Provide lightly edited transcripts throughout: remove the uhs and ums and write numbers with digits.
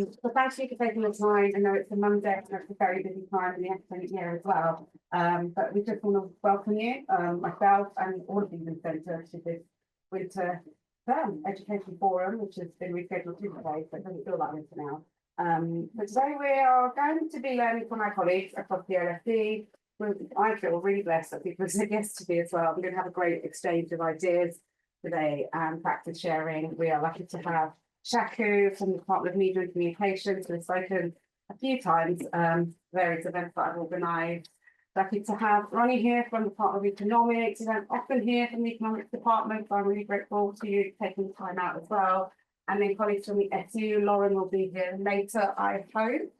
So thank you for taking the time. I know it's a Monday and it's a very busy time in the academic year as well. But we just want to welcome you, myself and all of the England Centre to this winter term education forum, which has been rescheduled to today, so it doesn't feel like winter now. But today we are going to be learning from our colleagues across the LSE. I feel really blessed that people said yes to me as well. We're going to have a great exchange of ideas today and practice sharing. We are lucky to have Shaku from the Department of Media and Communications, who has spoken a few times, various events that I've organised. Lucky to have Ronny here from the Department of Economics. You don't often hear from the Economics Department, so I'm really grateful to you taking time out as well. And then colleagues from the SU, Lauren will be here later, I hope.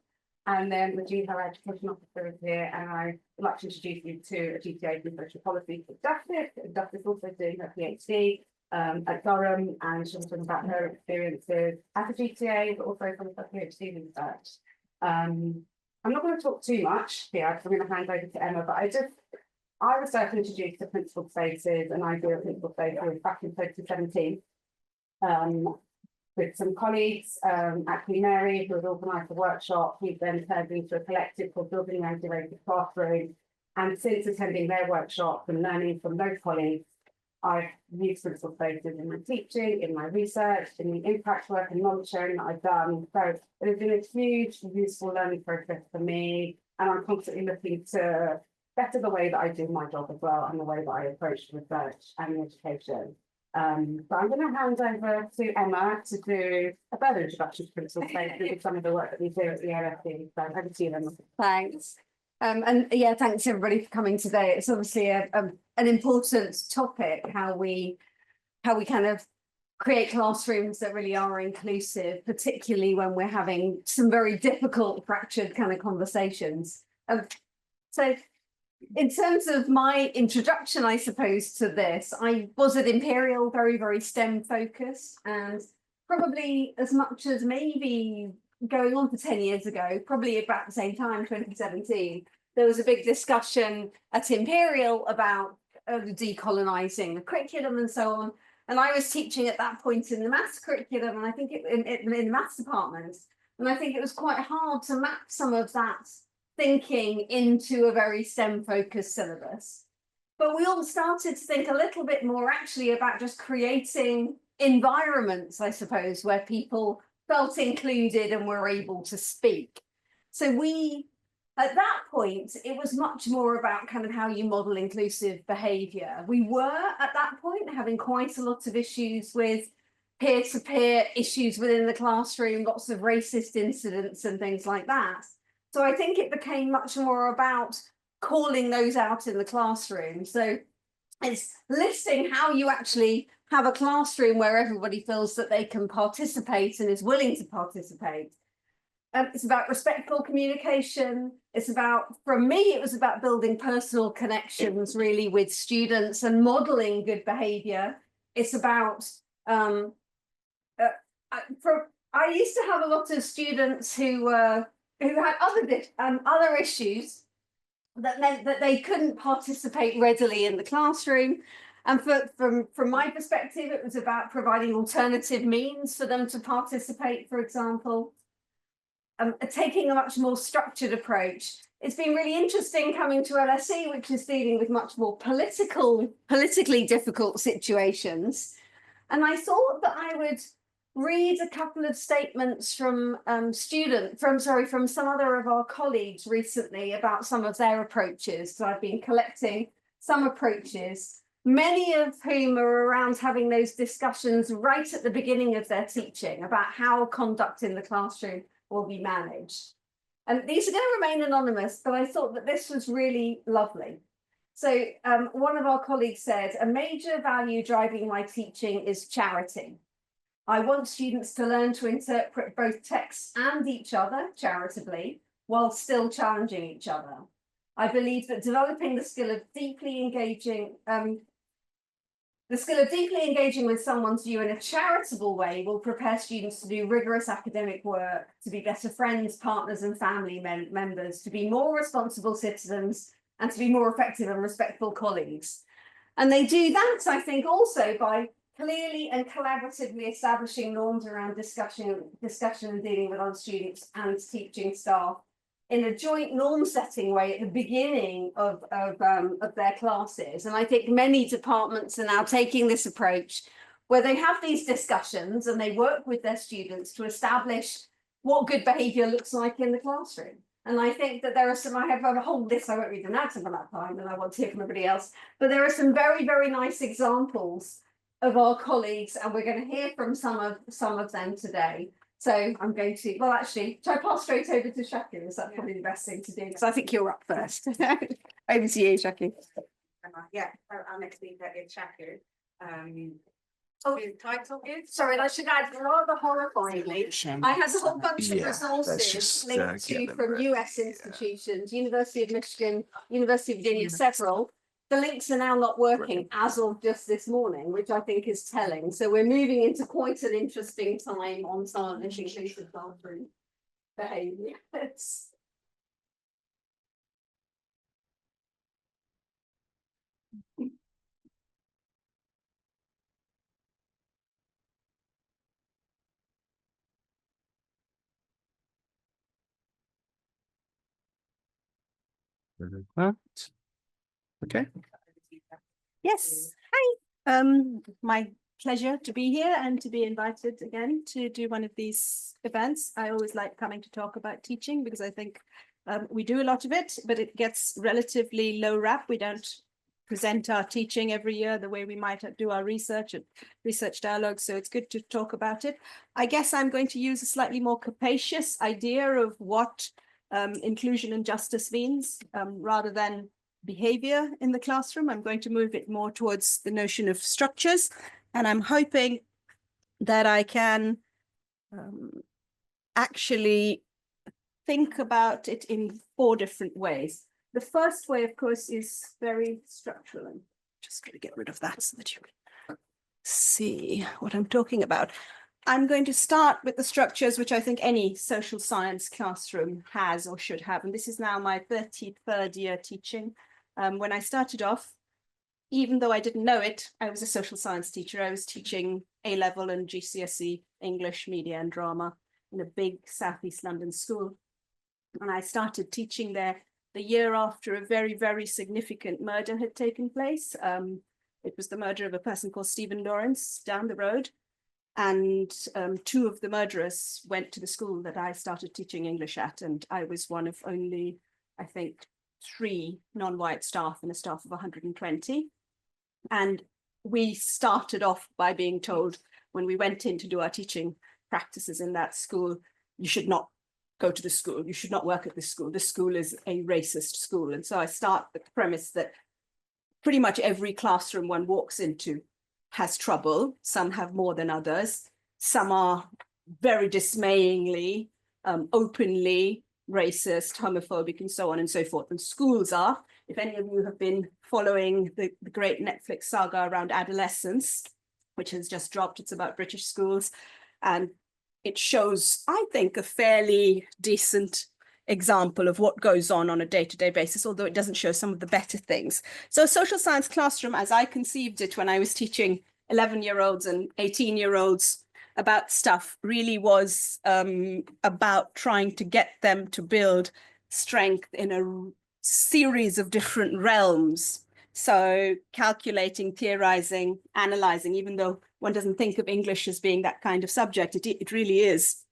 And then Wajiha, our Education Officer, is here, and I'd like to introduce you to a GTA in Social Policy for Justice. Justice also doing her PhD at Durham, and she'll talk about her experiences as a GTA, but also from her PhD research. I'm not going to talk too much here because I'm going to hand over to Emma, but I was first introduced to principal spaces and idea of principal spaces back in 2017 with some colleagues at Queen Mary who had organised a workshop. We then turned into a collective called Building an Integrated Classroom, and since attending their workshop and learning from those colleagues, I've used principal spaces in my teaching, in my research, in the impact work and knowledge sharing that I've done. So it has been a huge, useful learning process for me, and I'm constantly looking to better the way that I do my job as well and the way that I approach research and education. So I'm going to hand over to Emma to do a further introduction to principal spaces and some of the work that we do at the LSE. So over to you, Emma. Thanks. And yeah, thanks everybody for coming today. It's obviously an important topic, how we kind of create classrooms that really are inclusive, particularly when we're having some very difficult, fractured kind of conversations. So in terms of my introduction, I suppose, to this, I was at Imperial, very, very STEM focused, and probably as much as maybe going on for 10 years ago, probably about the same time, 2017, there was a big discussion at Imperial about decolonising the curriculum and so on. And I was teaching at that point in the maths curriculum, and I think in the maths department, and I think it was quite hard to map some of that thinking into a very STEM focused syllabus. But we all started to think a little bit more actually about just creating environments, I suppose, where people felt included and were able to speak. So at that point, it was much more about kind of how you model inclusive behaviour. We were at that point having quite a lot of issues with peer-to-peer issues within the classroom, lots of racist incidents and things like that. So I think it became much more about calling those out in the classroom. So it's listing how you actually have a classroom where everybody feels that they can participate and is willing to participate. It's about respectful communication. It's about, from me, it was about building personal connections really with students and modeling good behaviour. It's about, I used to have a lot of students who had other issues that meant that they couldn't participate readily in the classroom. And from my perspective, it was about providing alternative means for them to participate, for example. Taking a much more structured approach. It's been really interesting coming to LSE, which is dealing with much more politically difficult situations. And I thought that I would read a couple of statements from from some other of our colleagues recently about some of their approaches. So I've been collecting some approaches, many of whom are around having those discussions right at the beginning of their teaching about how conduct in the classroom will be managed. And these are going to remain anonymous, but I thought that this was really lovely. So one of our colleagues said, a major value driving my teaching is charity. I want students to learn to interpret both texts and each other charitably, while still challenging each other. I believe that developing the skill of deeply engaging with someone's view in a charitable way will prepare students to do rigorous academic work, to be better friends, partners and family members, to be more responsible citizens and to be more effective and respectful colleagues. And they do that, I think, also by clearly and collaboratively establishing norms around discussion and dealing with other students and teaching staff in a joint norm setting way at the beginning of their classes. And I think many departments are now taking this approach where they have these discussions and they work with their students to establish what good behaviour looks like in the classroom. And I think that there are some, I have a whole list, I won't read them out some of that time, and I want to hear from everybody else, but there are some very, very nice examples of our colleagues, and we're going to hear from some of them today. So I'm going to, well, actually, should I pass straight over to Shaku? Is that probably the best thing to do? Because I think you're up first. Over to you, Shaku. Yeah, our next speaker is Shaku. Oh, His title is? Sorry, I should add rather horrifyingly. I have a whole bunch of resources just, linked to get them from ready. US institutions, University of Michigan, University of Virginia, several. The links are now not working as of just this morning, which I think is telling. So we're moving into quite an interesting time on some inclusive classroom behaviour. Okay. Yes, hi. My pleasure to be here and to be invited again to do one of these events. I always like coming to talk about teaching because I think we do a lot of it, but it gets relatively low rap. We don't present our teaching every year the way we might do our research and research dialogue. So it's good to talk about it. I guess I'm going to use a slightly more capacious idea of what inclusion and justice means rather than behavior in the classroom. I'm going to move it more towards the notion of structures, and I'm hoping that I can actually think about it in 4 different ways. The first way, of course, is very structural. I'm just going to get rid of that so that you can see what I'm talking about. I'm going to start with the structures which I think any social science classroom has or should have. And this is now my 33rd year teaching. When I started off, even though I didn't know it, I was a social science teacher. I was teaching A-level and GCSE English, media and drama in a big Southeast London school. And I started teaching there the year after a very, very significant murder had taken place. It was the murder of a person called Stephen Lawrence down the road. And 2 of the murderers went to the school that I started teaching English at. And I was one of only, I think, 3 non-white staff in a staff of 120. And we started off by being told when we went in to do our teaching practices in that school, you should not go to the school, you should not work at this school. This school is a racist school. And so I start with the premise that pretty much every classroom one walks into has trouble. Some have more than others. Some are very dismayingly, openly racist, homophobic, and so on and so forth. And schools are, if any of you have been following the great Netflix saga around adolescence, which has just dropped, it's about British schools. And it shows, I think, a fairly decent example of what goes on a day-to-day basis, although it doesn't show some of the better things. So social science classroom, as I conceived it when I was teaching 11-year-olds and 18-year-olds about stuff, really was about trying to get them to build strength in a series of different realms. So calculating, theorizing, analyzing, even though one doesn't think of English as being that kind of subject, it really is.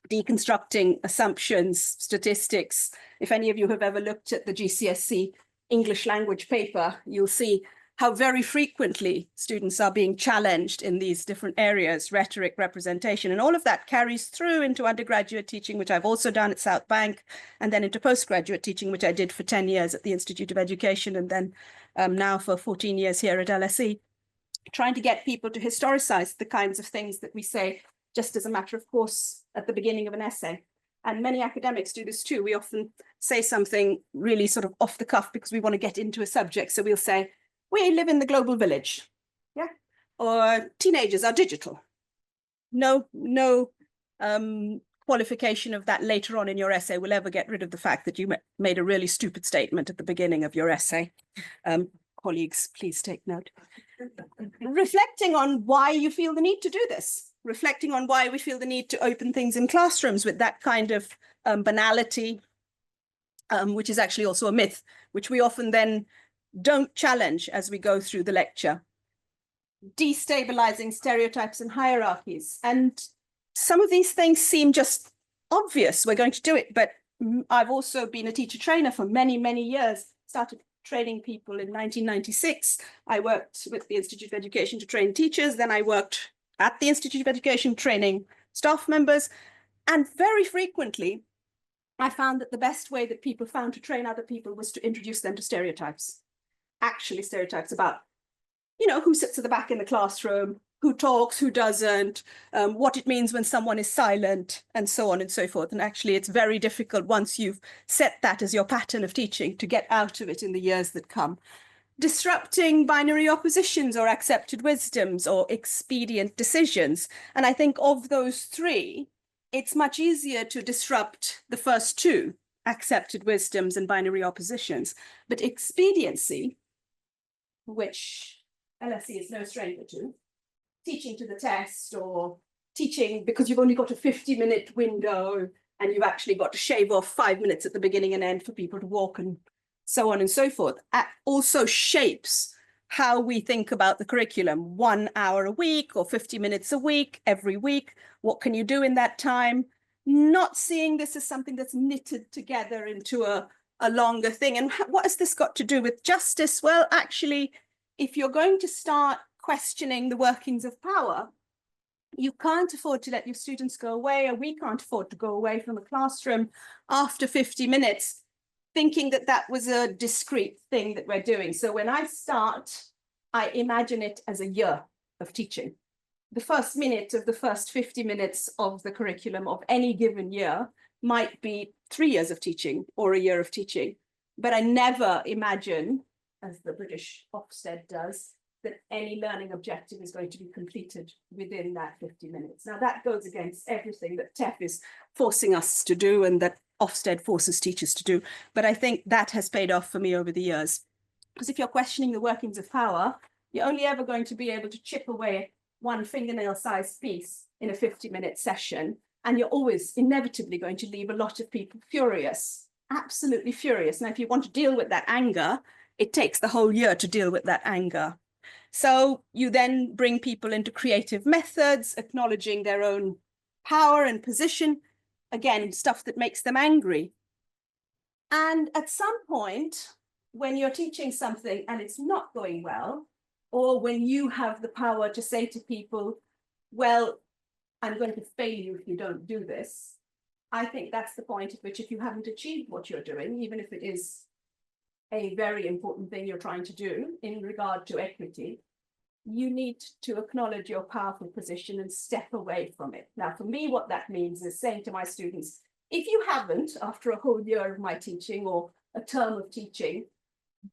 Deconstructing assumptions, statistics. If any of you have ever looked at the GCSE English language paper, you'll see how very frequently students are being challenged in these different areas, rhetoric, representation, and all of that carries through into undergraduate teaching, which I've also done at South Bank, and then into postgraduate teaching, which I did for 10 years at the Institute of Education, and then now for 14 years here at LSE, trying to get people to historicize the kinds of things that we say just as a matter of course at the beginning of an essay. And many academics do this too. We often say something really sort of off the cuff because we want to get into a subject. So we'll say, we live in the global village, yeah, or teenagers are digital. No qualification of that later on in your essay will ever get rid of the fact that you made a really stupid statement at the beginning of your essay. colleagues, please take note. Reflecting on why you feel the need to do this, reflecting on why we feel the need to open things in classrooms with that kind of banality, which is actually also a myth, which we often then don't challenge as we go through the lecture. Destabilizing stereotypes and hierarchies. And some of these things seem just obvious, we're going to do it, but I've also been a teacher trainer for many, many years, started training people in 1996. I worked with the Institute of Education to train teachers, then I worked at the Institute of Education training staff members, and very frequently I found that the best way that people found to train other people was to introduce them to stereotypes. Actually stereotypes about, you know, who sits at the back in the classroom, who talks, who doesn't, what it means when someone is silent, and so on and so forth. And actually, it's very difficult once you've set that as your pattern of teaching to get out of it in the years that come. Disrupting binary oppositions or accepted wisdoms or expedient decisions. And I think of those three, it's much easier to disrupt the first two, accepted wisdoms and binary oppositions. But expediency, which LSE is no stranger to, teaching to the test or teaching because you've only got a 50-minute window and you've actually got to shave off 5 minutes at the beginning and end for people to walk and so on and so forth, also shapes how we think about the curriculum. 1 hour a week or 50 minutes a week, every week. What can you do in that time? Not seeing this as something that's knitted together into a longer thing. And what has this got to do with justice? Well, actually, if you're going to start questioning the workings of power, you can't afford to let your students go away, or we can't afford to go away from a classroom after 50 minutes thinking that that was a discrete thing that we're doing. So when I start, I imagine it as a year of teaching. The first minute of the first 50 minutes of the curriculum of any given year might be 3 years of teaching or a year of teaching. But I never imagine, as the British Ofsted does, that any learning objective is going to be completed within that 50 minutes. Now that goes against everything that TEF is forcing us to do and that Ofsted forces teachers to do. But I think that has paid off for me over the years. Because if you're questioning the workings of power, you're only ever going to be able to chip away one fingernail-sized piece in a 50-minute session. And you're always inevitably going to leave a lot of people furious, absolutely furious. Now, if you want to deal with that anger, it takes the whole year to deal with that anger. So you then bring people into creative methods, acknowledging their own power and position, again, stuff that makes them angry. And at some point, when you're teaching something and it's not going well, or when you have the power to say to people, well, I'm going to fail you if you don't do this, I think that's the point at which if you haven't achieved what you're doing, even if it is a very important thing you're trying to do in regard to equity, you need to acknowledge your powerful position and step away from it. Now, for me, what that means is saying to my students, if you haven't, after a whole year of my teaching or a term of teaching,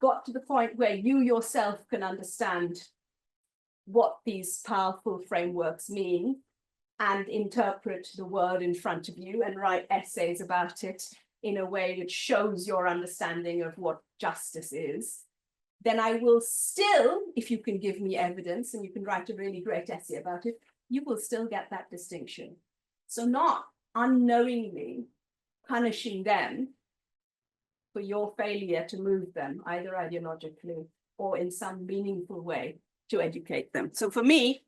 got to the point where you yourself can understand what these powerful frameworks mean and interpret the word in front of you and write essays about it in a way that shows your understanding of what justice is, then I will still, if you can give me evidence and you can write a really great essay about it, you will still get that distinction. So not unknowingly punishing them for your failure to move them, either ideologically or in some meaningful way to educate them. So for me,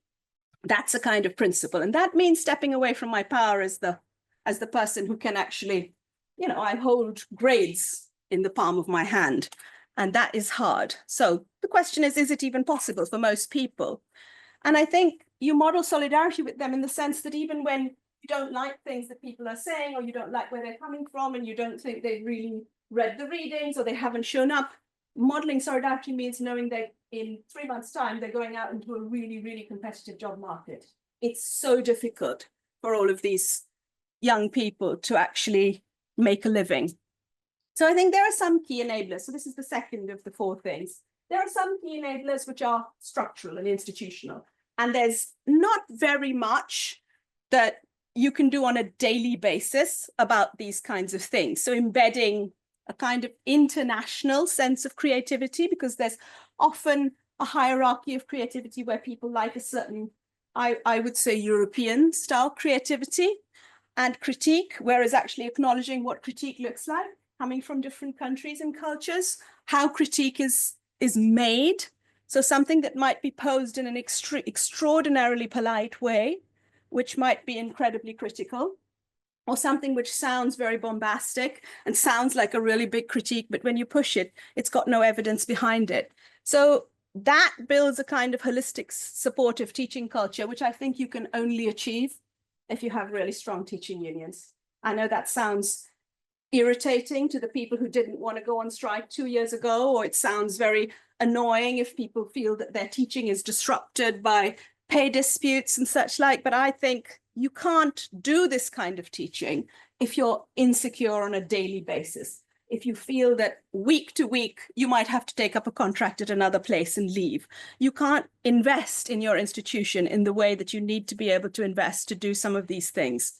that's a kind of principle. And that means stepping away from my power as the person who can actually, you know, I hold grades in the palm of my hand. And that is hard. So the question is it even possible for most people? And I think you model solidarity with them in the sense that even when you don't like things that people are saying, or you don't like where they're coming from, and you don't think they've really read the readings or they haven't shown up, modeling solidarity means knowing that in 3 months' time, they're going out into a really, really competitive job market. It's so difficult for all of these young people to actually make a living. So I think there are some key enablers. So this is the second of the 4 things. There are some key enablers which are structural and institutional. And there's not very much that you can do on a daily basis about these kinds of things. So embedding a kind of international sense of creativity, because there's often a hierarchy of creativity where people like a certain, I would say, European style creativity and critique, whereas actually acknowledging what critique looks like, coming from different countries and cultures, how critique is made. So something that might be posed in an extraordinarily polite way, which might be incredibly critical, or something which sounds very bombastic and sounds like a really big critique, but when you push it, it's got no evidence behind it. So that builds a kind of holistic, supportive teaching culture, which I think you can only achieve if you have really strong teaching unions. I know that sounds irritating to the people who didn't want to go on strike 2 years ago, or it sounds very annoying if people feel that their teaching is disrupted by pay disputes and such like. But I think you can't do this kind of teaching if you're insecure on a daily basis. If you feel that week to week, you might have to take up a contract at another place and leave. You can't invest in your institution in the way that you need to be able to invest to do some of these things.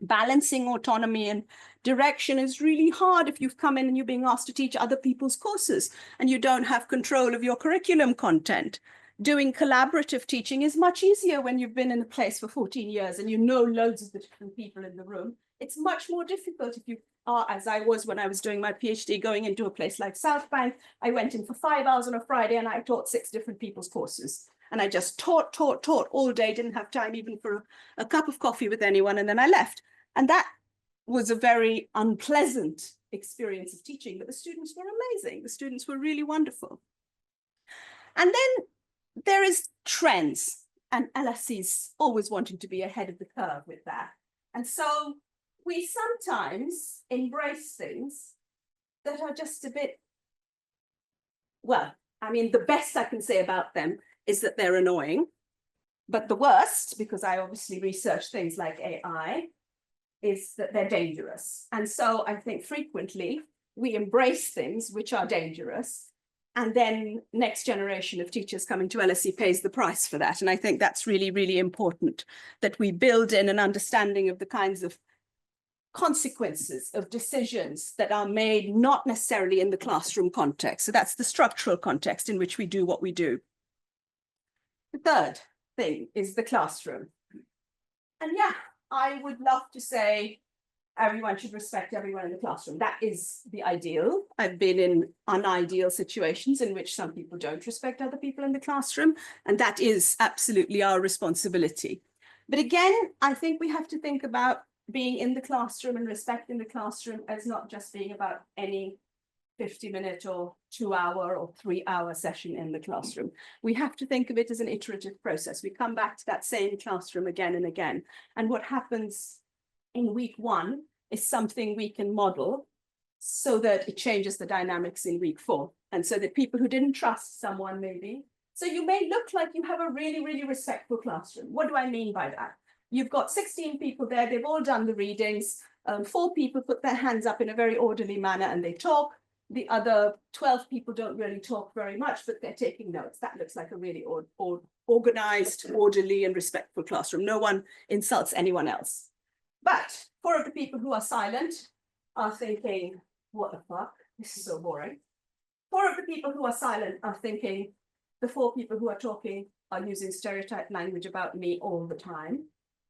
Balancing autonomy and direction is really hard if you've come in and you're being asked to teach other people's courses and you don't have control of your curriculum content. Doing collaborative teaching is much easier when you've been in a place for 14 years and you know loads of the different people in the room. It's much more difficult if you are, as I was when I was doing my PhD, going into a place like South Bank. I went in for 5 hours on a Friday and I taught 6 different people's courses. And I just taught all day, didn't have time even for a cup of coffee with anyone, and then I left. And that was a very unpleasant experience of teaching, but the students were amazing. The students were really wonderful. And then there is trends, and LSE's always wanting to be ahead of the curve with that. And so we sometimes embrace things that are just a bit, well, I mean, the best I can say about them is that they're annoying, but the worst, because I obviously research things like AI, is that they're dangerous. And so I think frequently we embrace things which are dangerous, and then next generation of teachers coming to LSE pays the price for that. And I think that's really, really important, that we build in an understanding of the kinds of consequences of decisions that are made not necessarily in the classroom context. So that's the structural context in which we do what we do. The third thing is the classroom. And yeah, I would love to say everyone should respect everyone in the classroom. That is the ideal. I've been in unideal situations in which some people don't respect other people in the classroom, and that is absolutely our responsibility. But again, I think we have to think about being in the classroom and respecting the classroom as not just being about any 50-minute or 2-hour or 3-hour session in the classroom. We have to think of it as an iterative process. We come back to that same classroom again and again. And what happens in week 1 is something we can model so that it changes the dynamics in week 4. And so that people who didn't trust someone maybe, so you may look like you have a really, really respectful classroom. What do I mean by that? You've got 16 people there, they've all done the readings. 4 people put their hands up in a very orderly manner and they talk. The other 12 people don't really talk very much, but they're taking notes. That looks like a really organized, orderly, and respectful classroom. No one insults anyone else. But 4 of the people who are silent are thinking, what the fuck? This is so boring. 4 of the people who are silent are thinking, the 4 people who are talking are using stereotype language about me all the time,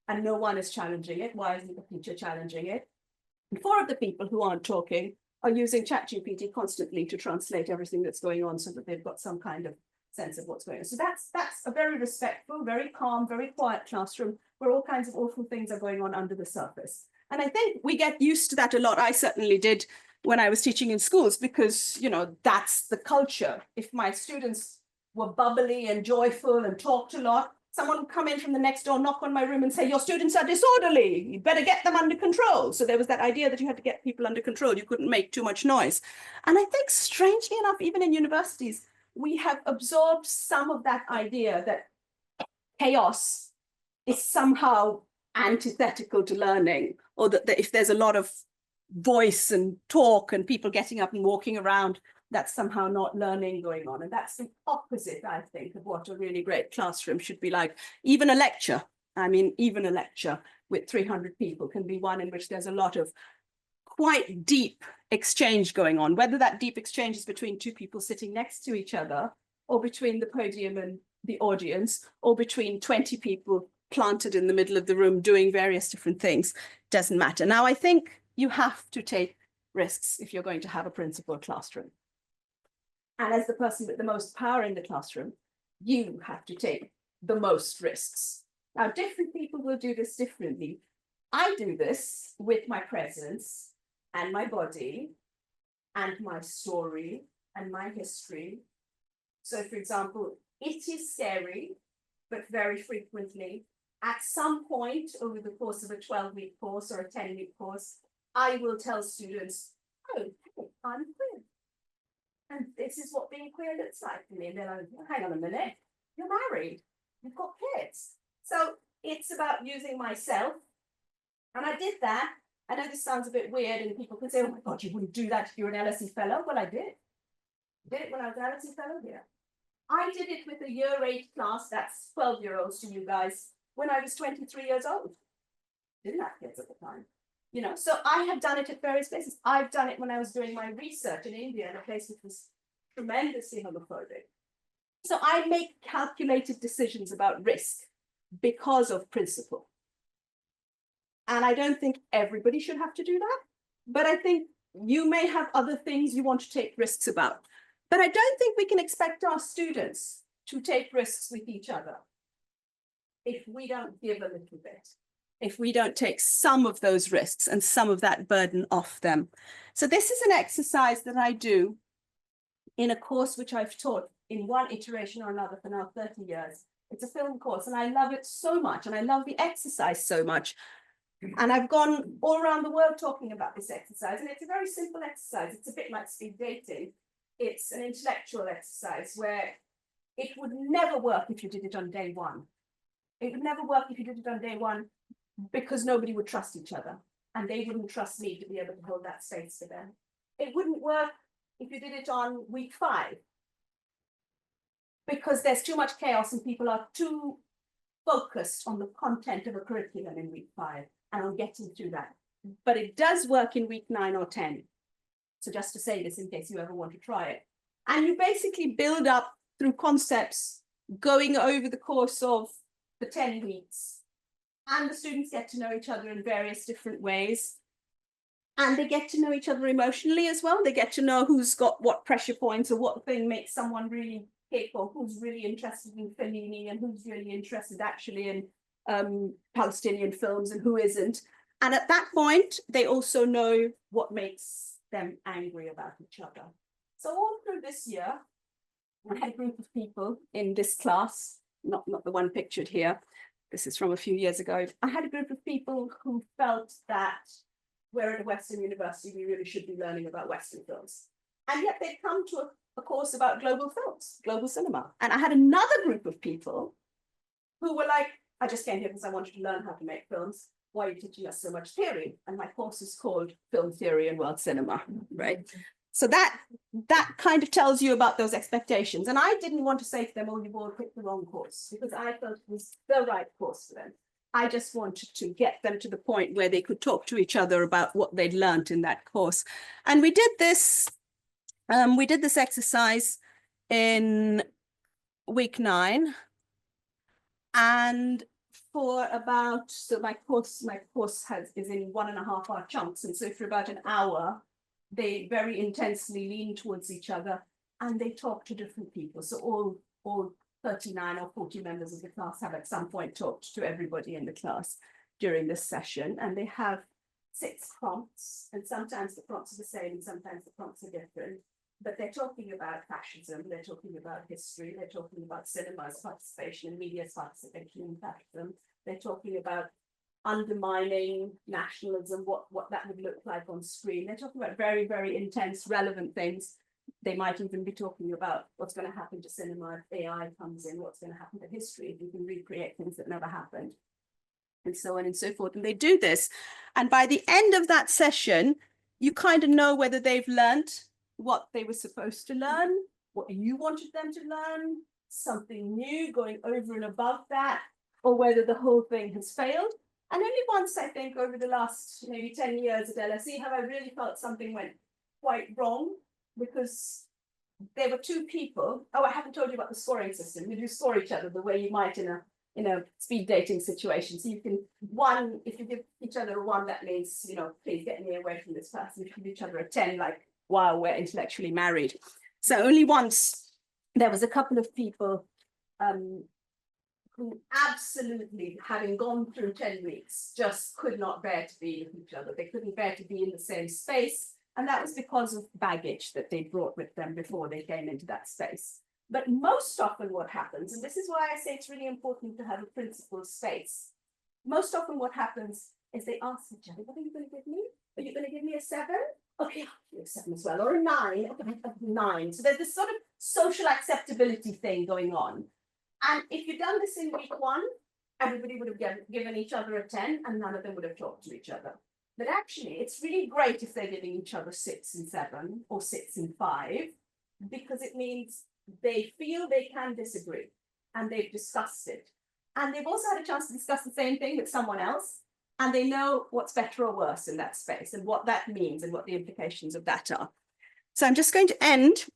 and no one is challenging it. Why isn't the teacher challenging it? And 4 of the people who aren't talking are using ChatGPT constantly to translate everything that's going on so that they've got some kind of sense of what's going on. So that's a very respectful, very calm, very quiet classroom where all kinds of awful things are going on under the surface. And I think we get used to that a lot. I certainly did when I was teaching in schools because, you know, that's the culture. If my students were bubbly and joyful and talked a lot, someone would come in from the next door, knock on my room and say, your students are disorderly, you better get them under control. So there was that idea that you had to get people under control. You couldn't make too much noise. And I think strangely enough, even in universities, we have absorbed some of that idea that chaos is somehow antithetical to learning, or that if there's a lot of voice and talk and people getting up and walking around, that's somehow not learning going on. And that's the opposite, I think, of what a really great classroom should be like. Even a lecture, I mean, even a lecture with 300 people can be one in which there's a lot of quite deep exchange going on. Whether that deep exchange is between 2 people sitting next to each other or between the podium and the audience, or between 20 people planted in the middle of the room doing various different things, doesn't matter. Now, I think you have to take risks if you're going to have a principal classroom. And as the person with the most power in the classroom, you have to take the most risks. Now, different people will do this differently. I do this with my presence and my body and my story and my history. So, for example, it is scary, but very frequently, at some point over the course of a 12-week course or a 10-week course, I will tell students, oh, hey, I'm queer. And this is what being queer looks like to me. And they're like, hang on a minute, you're married, you've got kids. So it's about using myself. And I did that. I know this sounds a bit weird and people can say, oh my God, you wouldn't do that if you're an LSE fellow. Well, I did. Did it when I was an LSE fellow here. I did it with a year 8 class, that's 12-year-olds to you guys, when I was 23 years old. Didn't have kids at the time. You know, so I have done it at various places. I've done it when I was doing my research in India, in a place which was tremendously homophobic. So I make calculated decisions about risk because of principle. And I don't think everybody should have to do that. But I think you may have other things you want to take risks about. But I don't think we can expect our students to take risks with each other if we don't give a little bit, if we don't take some of those risks and some of that burden off them. So this is an exercise that I do in a course which I've taught in one iteration or another for now 30 years. It's a film course and I love it so much and I love the exercise so much. And I've gone all around the world talking about this exercise, and it's a very simple exercise. It's a bit like speed dating. It's an intellectual exercise where it would never work if you did it on day one. It would never work if you did it on day one because nobody would trust each other and they wouldn't trust me to be able to hold that space for them. It wouldn't work if you did it on week 5 because there's too much chaos and people are too focused on the content of a curriculum in week 5 and on getting through that. But it does work in week 9 or 10. So just to say this in case you ever want to try it. And you basically build up through concepts going over the course of the 10 weeks. And the students get to know each other in various different ways. And they get to know each other emotionally as well. They get to know who's got what pressure points or what thing makes someone really capable, who's really interested in Fellini and who's really interested actually in Palestinian films and who isn't. And at that point, they also know what makes them angry about each other. So all through this year, I had a group of people in this class, not the one pictured here. This is from a few years ago. I had a group of people who felt that we're at a Western university, we really should be learning about Western films. And yet they'd come to a course about global films, global cinema. And I had another group of people who were like, I just came here because I wanted to learn how to make films. Why are you teaching us so much theory? And my course is called Film Theory and World Cinema, right? So that kind of tells you about those expectations. And I didn't want to say to them, oh, you've all picked the wrong course, because I felt it was the right course for them. I just wanted to get them to the point where they could talk to each other about what they'd learned in that course. And we did this exercise in week 9. And for about, so my course is in 1.5 hour chunks. And so for about an hour, they very intensely lean towards each other and they talk to different people. So all 39 or 40 members of the class have at some point talked to everybody in the class during this session. And they have 6 prompts, and sometimes the prompts are the same and sometimes the prompts are different. But they're talking about fascism, they're talking about history, they're talking about cinema's participation and media's participation in fascism. They're talking about undermining nationalism, what that would look like on screen. They're talking about very, very intense, relevant things. They might even be talking about what's going to happen to cinema if AI comes in, what's going to happen to history if we can recreate things that never happened, and so on and so forth. And they do this. And by the end of that session, you kind of know whether they've learned what they were supposed to learn, what you wanted them to learn, something new going over and above that, or whether the whole thing has failed. And only once, I think, over the last maybe 10 years at LSE have I really felt something went quite wrong, because there were two people. Oh, I haven't told you about the scoring system. You do score each other the way you might in a speed dating situation. So you can, one, if you give each other a 1, that means, you know, please get me away from this person. If you give each other a 10, like, wow, we're intellectually married. So only once there was a couple of people who absolutely, having gone through 10 weeks, just could not bear to be with each other. They couldn't bear to be in the same space. And that was because of baggage that they brought with them before they came into that space. But most often what happens, and this is why I say it's really important to have a principled space. Most often what happens is they ask each other, what are you going to give me? Are you going to give me a 7? Okay, I'll give you a 7 as well, or a 9, okay, I'll give you 9. So there's this sort of social acceptability thing going on. And if you'd done this in week 1, everybody would have given each other a 10 and none of them would have talked to each other. But actually, it's really great if they're giving each other 6 and 7 or 6 and 5, because it means they feel they can disagree and they've discussed it. And they've also had a chance to discuss the same thing with someone else, and they know what's better or worse in that space and what that means and what the implications of that are. So I'm just going to end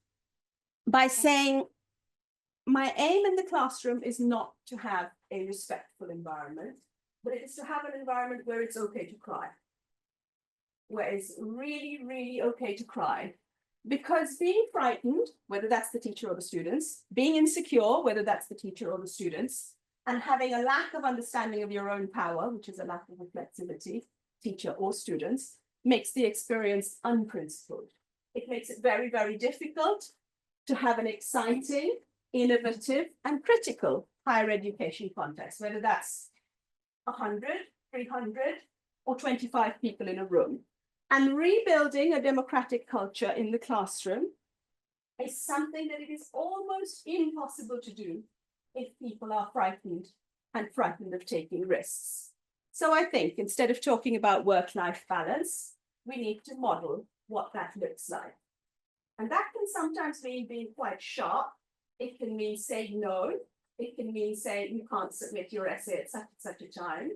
by saying, my aim in the classroom is not to have a respectful environment, but it is to have an environment where it's okay to cry, where it's really, really okay to cry. Because being frightened, whether that's the teacher or the students, being insecure, whether that's the teacher or the students, and having a lack of understanding of your own power, which is a lack of reflexivity, teacher or students, makes the experience unprincipled. It makes it very, very difficult to have an exciting, innovative and critical higher education context, whether that's 100, 300 or 25 people in a room. And rebuilding a democratic culture in the classroom is something that it is almost impossible to do if people are frightened and frightened of taking risks. So I think instead of talking about work-life balance, we need to model what that looks like. And that can sometimes mean being quite sharp. It can mean saying no. It can mean saying you can't submit your essay at such a time.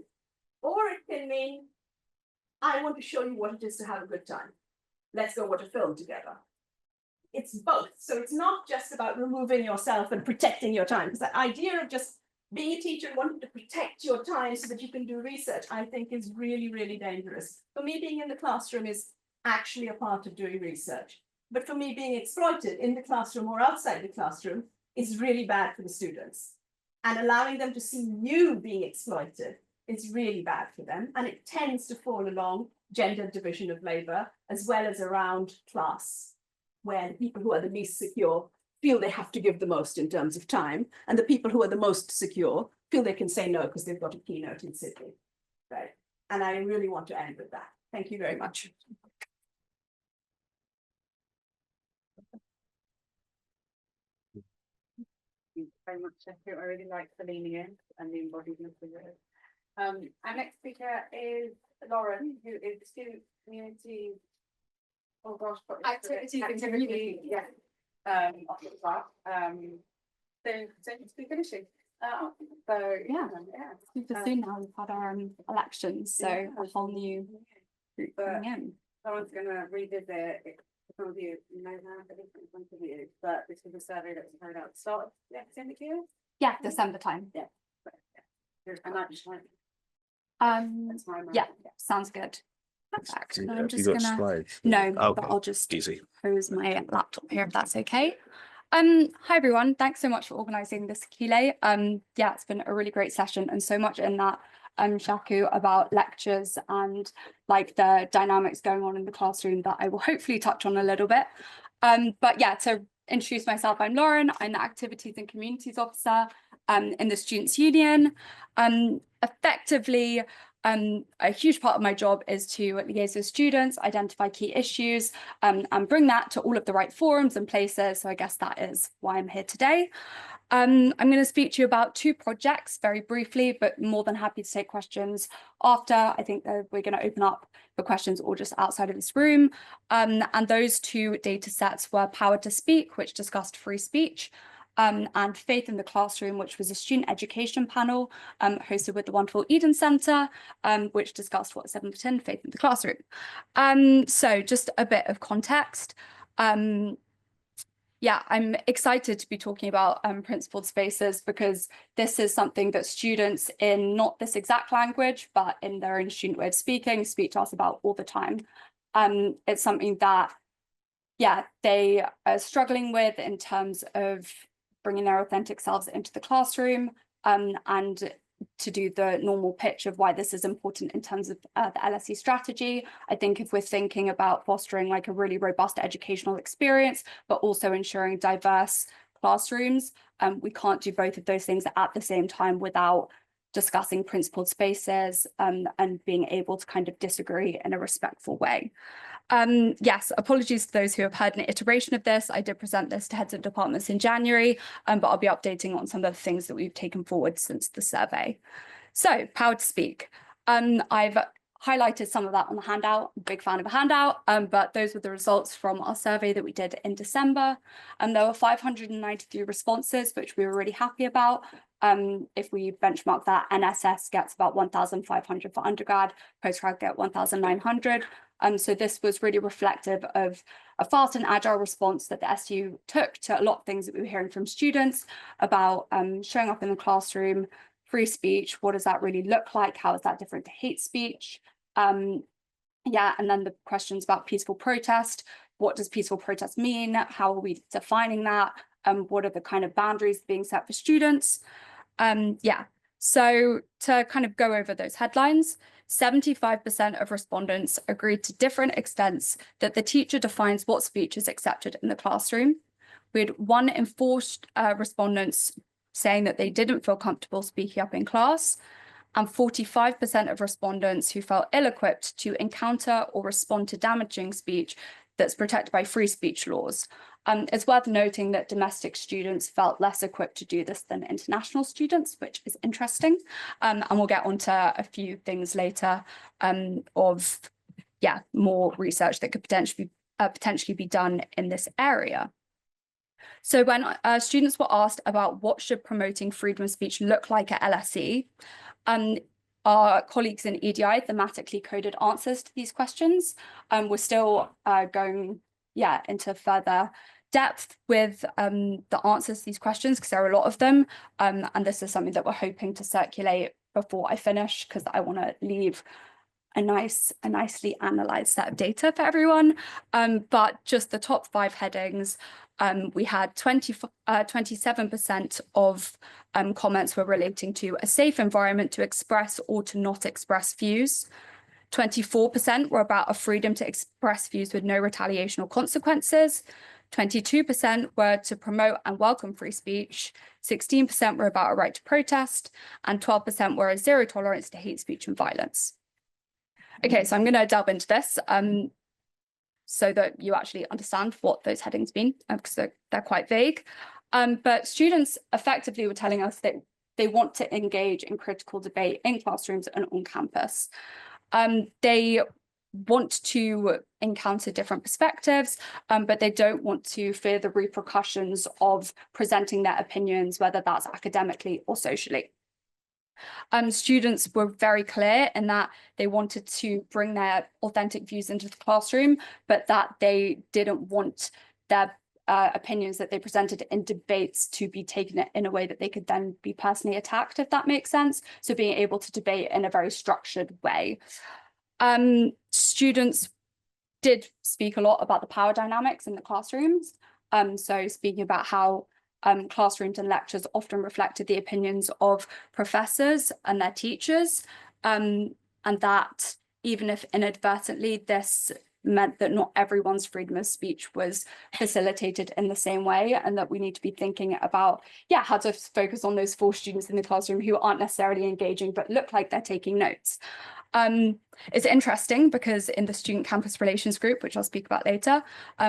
Or it can mean, I want to show you what it is to have a good time. Let's go watch a film together. It's both. So it's not just about removing yourself and protecting your time, because that idea of just being a teacher and wanting to protect your time so that you can do research, I think is really, really dangerous. For me, being in the classroom is actually a part of doing research. But for me, being exploited in the classroom or outside the classroom is really bad for the students. And allowing them to see you being exploited is really bad for them. And it tends to fall along gender division of labor, as well as around class, where the people who are the least secure feel they have to give the most in terms of time. And the people who are the most secure feel they can say no because they've got a keynote in Sydney, right? And I really want to end with that. Thank you very much. Thank you very much, Shaku. I really like the leaning in and the embodiment of it. Our next speaker is Lauren, who is the student community. Oh gosh, activity, yeah. Officer. So to be finishing. So yeah. Super soon now we've had our elections, so Yeah. a whole new group But- coming in. Someone's going to revisit it. Some of you know how it is in front of you, but this was a survey that was carried out at the start of the academic year. Yeah, December time. And I just like, that's my Yeah, sounds good. Perfect. And I'm Have you just got gonna, slides? no, but Okay, I'll just easy. pose my laptop here if that's okay. Hi everyone, thanks so much for organising this, Akile. Yeah, it's been a really great session and so much in that Shaku about lectures and like the dynamics going on in the classroom that I will hopefully touch on a little bit. But yeah, to introduce myself, I'm Lauren. I'm the Activities and Communities Officer in the Students' Union. Effectively, a huge part of my job is to liaise with students, identify key issues, and bring that to all of the right forums and places. So I guess that is why I'm here today. I'm going to speak to you about 2 projects very briefly, but more than happy to take questions after. I think that we're going to open up for questions all just outside of this room. And those 2 data sets were Power to Speak, which discussed free speech, and Faith in the Classroom, which was a student education panel hosted with the wonderful Eden Centre, which discussed what 7 for 10 faith in the classroom. So just a bit of context. Yeah, I'm excited to be talking about principled spaces because this is something that students in not this exact language, but in their own student way of speaking, speak to us about all the time. It's something that, yeah, they are struggling with in terms of bringing their authentic selves into the classroom, and to do the normal pitch of why this is important in terms of the LSE strategy. I think if we're thinking about fostering like a really robust educational experience, but also ensuring diverse classrooms, we can't do both of those things at the same time without discussing principled spaces, and being able to kind of disagree in a respectful way. Yes, apologies to those who have heard an iteration of this. I did present this to heads of departments in January, but I'll be updating on some of the things that we've taken forward since the survey. So, power to speak. I've highlighted some of that on the handout. I'm a big fan of a handout, but those were the results from our survey that we did in December. And there were 593 responses, which we were really happy about. If we benchmark that, NSS gets about 1,500 for undergrad, postgrad get 1,900. So this was really reflective of a fast and agile response that the SU took to a lot of things that we were hearing from students about showing up in the classroom, free speech, what does that really look like? How is that different to hate speech? Yeah, and then the questions about peaceful protest. What does peaceful protest mean? How are we defining that? What are the kind of boundaries being set for students? Yeah, so to kind of go over those headlines, 75% of respondents agreed to different extents that the teacher defines what speech is accepted in the classroom. We had 1 in 4 respondents saying that they didn't feel comfortable speaking up in class, and 45% of respondents who felt ill-equipped to encounter or respond to damaging speech that's protected by free speech laws. It's worth noting that domestic students felt less equipped to do this than international students, which is interesting. And we'll get onto a few things later of, yeah, more research that could potentially be done in this area. So when students were asked about what should promoting freedom of speech look like at LSE, our colleagues in EDI thematically coded answers to these questions. We're still going, into further depth with the answers to these questions because there are a lot of them. And this is something that we're hoping to circulate before I finish because I want to leave a nicely analyzed set of data for everyone. But just the top 5 headings, we had 27% of comments were relating to a safe environment to express or to not express views. 24% were about a freedom to express views with no retaliation or consequences. 22% were to promote and welcome free speech. 16% were about a right to protest, and 12% were a zero tolerance to hate speech and violence. Okay, so I'm going to delve into this so that you actually understand what those headings mean, because they're quite vague. But students effectively were telling us that they want to engage in critical debate in classrooms and on campus. They want to encounter different perspectives, but they don't want to fear the repercussions of presenting their opinions, whether that's academically or socially. Students were very clear in that they wanted to bring their authentic views into the classroom, but that they didn't want their opinions that they presented in debates to be taken in a way that they could then be personally attacked, if that makes sense. So being able to debate in a very structured way. Students did speak a lot about the power dynamics in the classrooms. So speaking about how classrooms and lectures often reflected the opinions of professors and their teachers, and that even if inadvertently, this meant that not everyone's freedom of speech was facilitated in the same way, and that we need to be thinking about, how to focus on those 4 students in the classroom who aren't necessarily engaging but look like they're taking notes. It's interesting because in the student campus relations group, which I'll speak about later,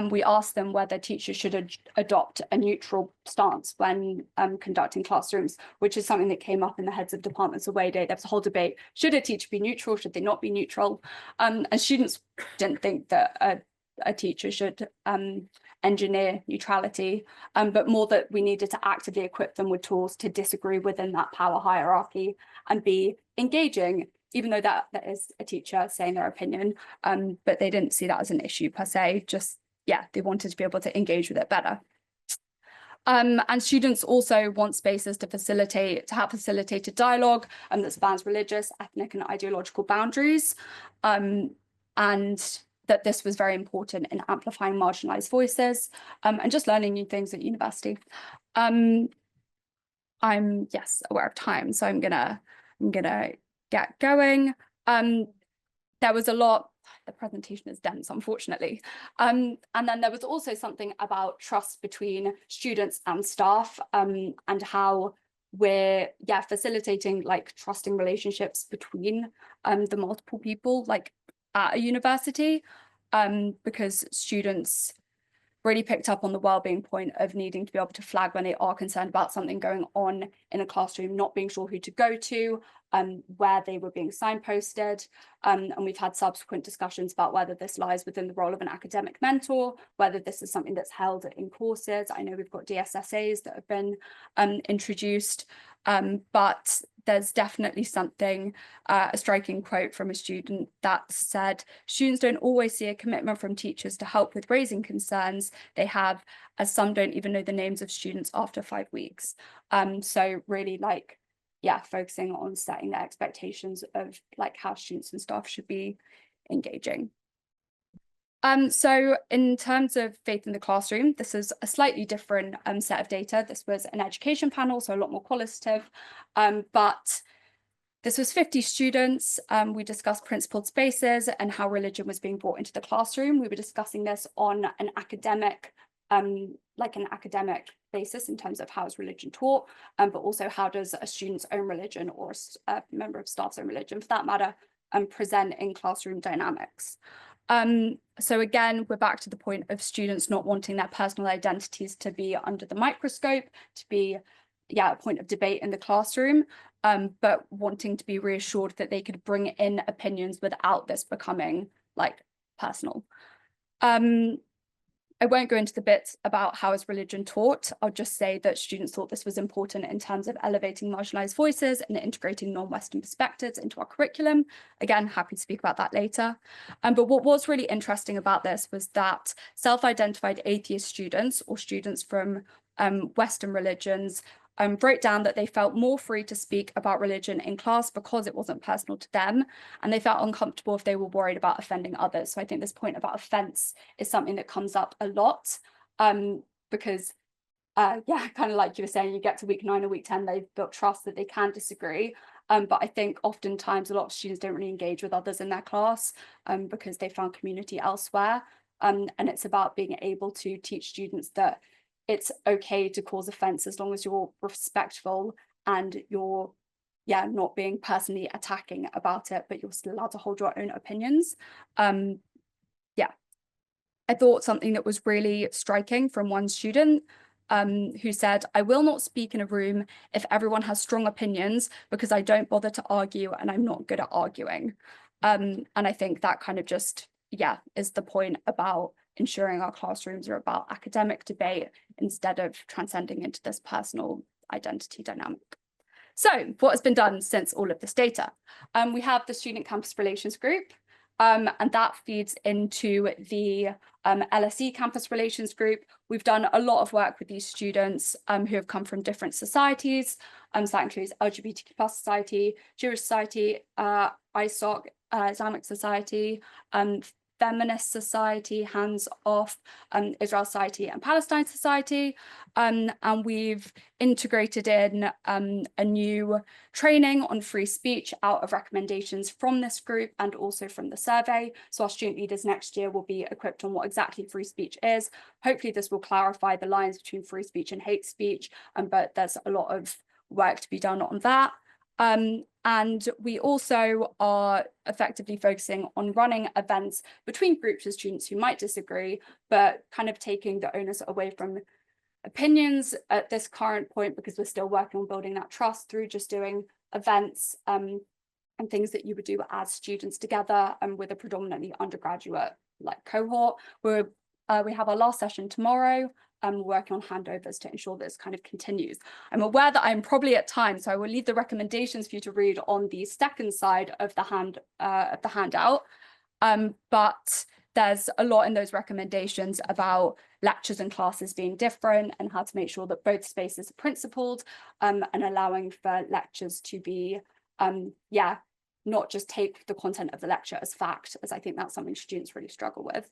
we asked them whether teachers should adopt a neutral stance when conducting classrooms, which is something that came up in the heads of departments away day. There was a whole debate: should a teacher be neutral? Should they not be neutral? And students didn't think that a teacher should engineer neutrality, but more that we needed to actively equip them with tools to disagree within that power hierarchy and be engaging, even though that is a teacher saying their opinion, but they didn't see that as an issue per se, just, they wanted to be able to engage with it better. And students also want spaces to have facilitated dialogue that spans religious, ethnic and ideological boundaries. And that this was very important in amplifying marginalized voices and just learning new things at university. I'm aware of time, so I'm gonna get going. There was a lot. The presentation is dense, unfortunately. And then there was also something about trust between students and staff, and how we're facilitating like trusting relationships between the multiple people like at a university, because students really picked up on the well-being point of needing to be able to flag when they are concerned about something going on in a classroom, not being sure who to go to, where they were being signposted. And we've had subsequent discussions about whether this lies within the role of an academic mentor, whether this is something that's held in courses. I know we've got DSSAs that have been introduced, but there's definitely something, a striking quote from a student that said, students don't always see a commitment from teachers to help with raising concerns they have, as some don't even know the names of students after 5 weeks. So really like, focusing on setting the expectations of like how students and staff should be engaging. So in terms of faith in the classroom, this is a slightly different set of data. This was an education panel, so a lot more qualitative, but this was 50 students. We discussed principled spaces and how religion was being brought into the classroom. We were discussing this on an academic, basis in terms of how is religion taught, but also how does a student's own religion or a member of staff's own religion, for that matter, present in classroom dynamics. So again, we're back to the point of students not wanting their personal identities to be under the microscope, to be, a point of debate in the classroom, but wanting to be reassured that they could bring in opinions without this becoming like personal. I won't go into the bits about how is religion taught. I'll just say that students thought this was important in terms of elevating marginalized voices and integrating non-Western perspectives into our curriculum. Again, happy to speak about that later. But what was really interesting about this was that self-identified atheist students or students from Western religions wrote down that they felt more free to speak about religion in class because it wasn't personal to them, and they felt uncomfortable if they were worried about offending others. So I think this point about offense is something that comes up a lot, because kind of like you were saying, you get to week 9 or week 10, they've built trust that they can disagree. But I think oftentimes a lot of students don't really engage with others in their class because they found community elsewhere. And it's about being able to teach students that it's okay to cause offense as long as you're respectful and you're not being personally attacking about it, but you're still allowed to hold your own opinions. I thought something that was really striking from one student who said, "I will not speak in a room if everyone has strong opinions because I don't bother to argue and I'm not good at arguing." And I think that kind of just is the point about ensuring our classrooms are about academic debate instead of transcending into this personal identity dynamic. So what has been done since all of this data? We have the Student Campus Relations Group, and that feeds into the LSE Campus Relations Group. We've done a lot of work with these students who have come from different societies. So that includes LGBTQ+ society, Jewish society, ISOC, Islamic society, Feminist Society, Hands Off, Israel Society and Palestine Society. And we've integrated in a new training on free speech out of recommendations from this group and also from the survey. So our student leaders next year will be equipped on what exactly free speech is. Hopefully this will clarify the lines between free speech and hate speech, but there's a lot of work to be done on that. And we also are effectively focusing on running events between groups of students who might disagree, but kind of taking the onus away from opinions at this current point, because we're still working on building that trust through just doing events and things that you would do as students together and with a predominantly undergraduate like cohort. We have our last session tomorrow. Working on handovers to ensure this kind of continues. I'm aware that I'm probably at time, so I will leave the recommendations for you to read on the second side of the handout. But there's a lot in those recommendations about lectures and classes being different and how to make sure that both spaces are principled, and allowing for lectures to be, yeah, not just take the content of the lecture as fact, as I think that's something students really struggle with.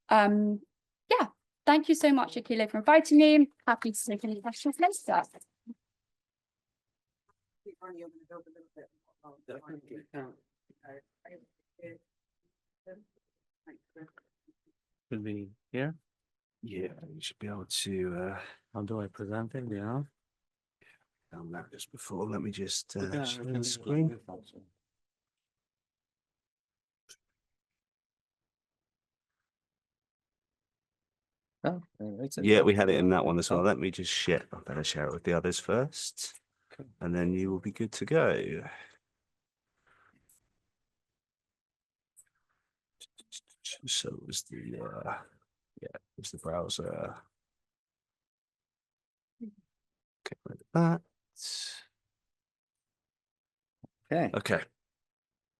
Yeah, thank you so much, Akile, for inviting me. Happy to take any questions later. Should be here? Yeah, you should be able to, how do I present it, yeah? Done that just before, let me just, share the screen. Oh, Yeah, we had it in that one as well. Let me just share, I better share it with the others first. And then you will be good to go. So it was the, yeah, it was the browser. Okay, like that. Okay, Okay.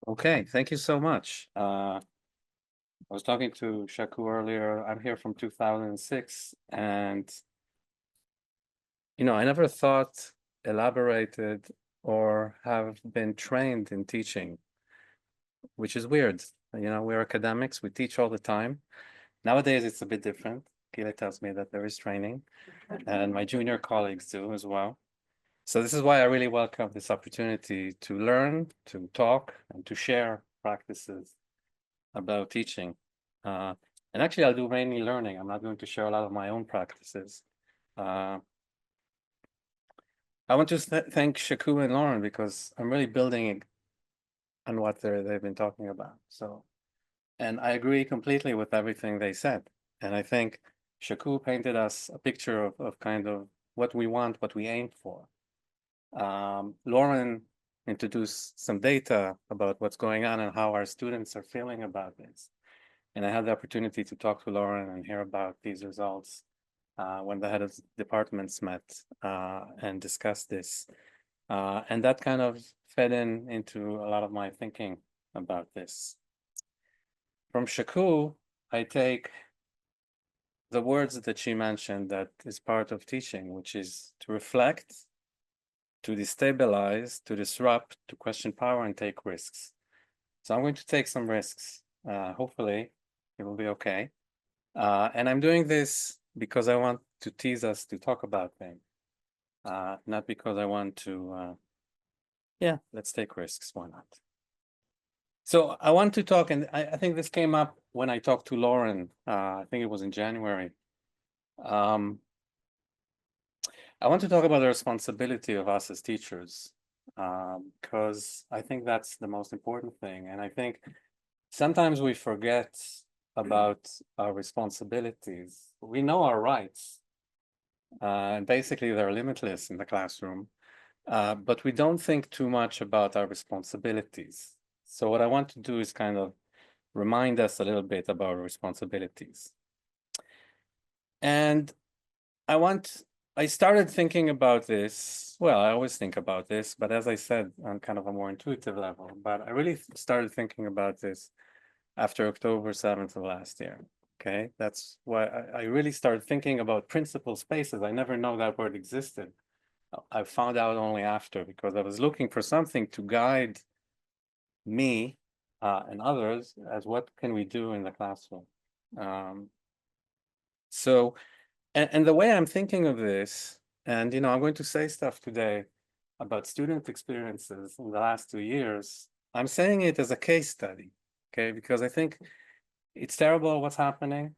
okay, thank you so much. I was talking to Shaku earlier. I'm here from 2006, and I never thought, elaborated, or have been trained in teaching, which is weird. We're academics, we teach all the time. Nowadays, it's a bit different. Akile tells me that there is training, and my junior colleagues do as well. So this is why I really welcome this opportunity to learn, to talk, and to share practices about teaching. And actually, I'll do mainly learning. I'm not going to share a lot of my own practices. I want to thank Shaku and Lauren because I'm really building on what they've been talking about. So, and I agree completely with everything they said. And I think Shaku painted us a picture of kind of what we want, what we aim for. Lauren introduced some data about what's going on and how our students are feeling about this. And I had the opportunity to talk to Lauren and hear about these results when the head of departments met and discussed this. And that kind of fed into a lot of my thinking about this. From Shaku, I take the words that she mentioned that is part of teaching, which is to reflect, to destabilize, to disrupt, to question power, and take risks. So I'm going to take some risks. Hopefully, it will be okay. And I'm doing this because I want to tease us to talk about things, not because I want to, yeah, let's take risks, why not? So I want to talk, and I think this came up when I talked to Lauren, I think it was in January. I want to talk about the responsibility of us as teachers, because I think that's the most important thing. And I think sometimes we forget about our responsibilities. We know our rights, and basically they're limitless in the classroom, but we don't think too much about our responsibilities. So what I want to do is kind of remind us a little bit about our responsibilities. And I started thinking about this. Well, I always think about this, but as I said, on kind of a more intuitive level, but I really started thinking about this after October 7th of last year. Okay, that's why I really started thinking about principal spaces. I never know that word existed. I found out only after, because I was looking for something to guide me and others as what can we do in the classroom. And the way I'm thinking of this, and I'm going to say stuff today about student experiences in the last 2 years, I'm saying it as a case study, okay? Because I think it's terrible what's happening.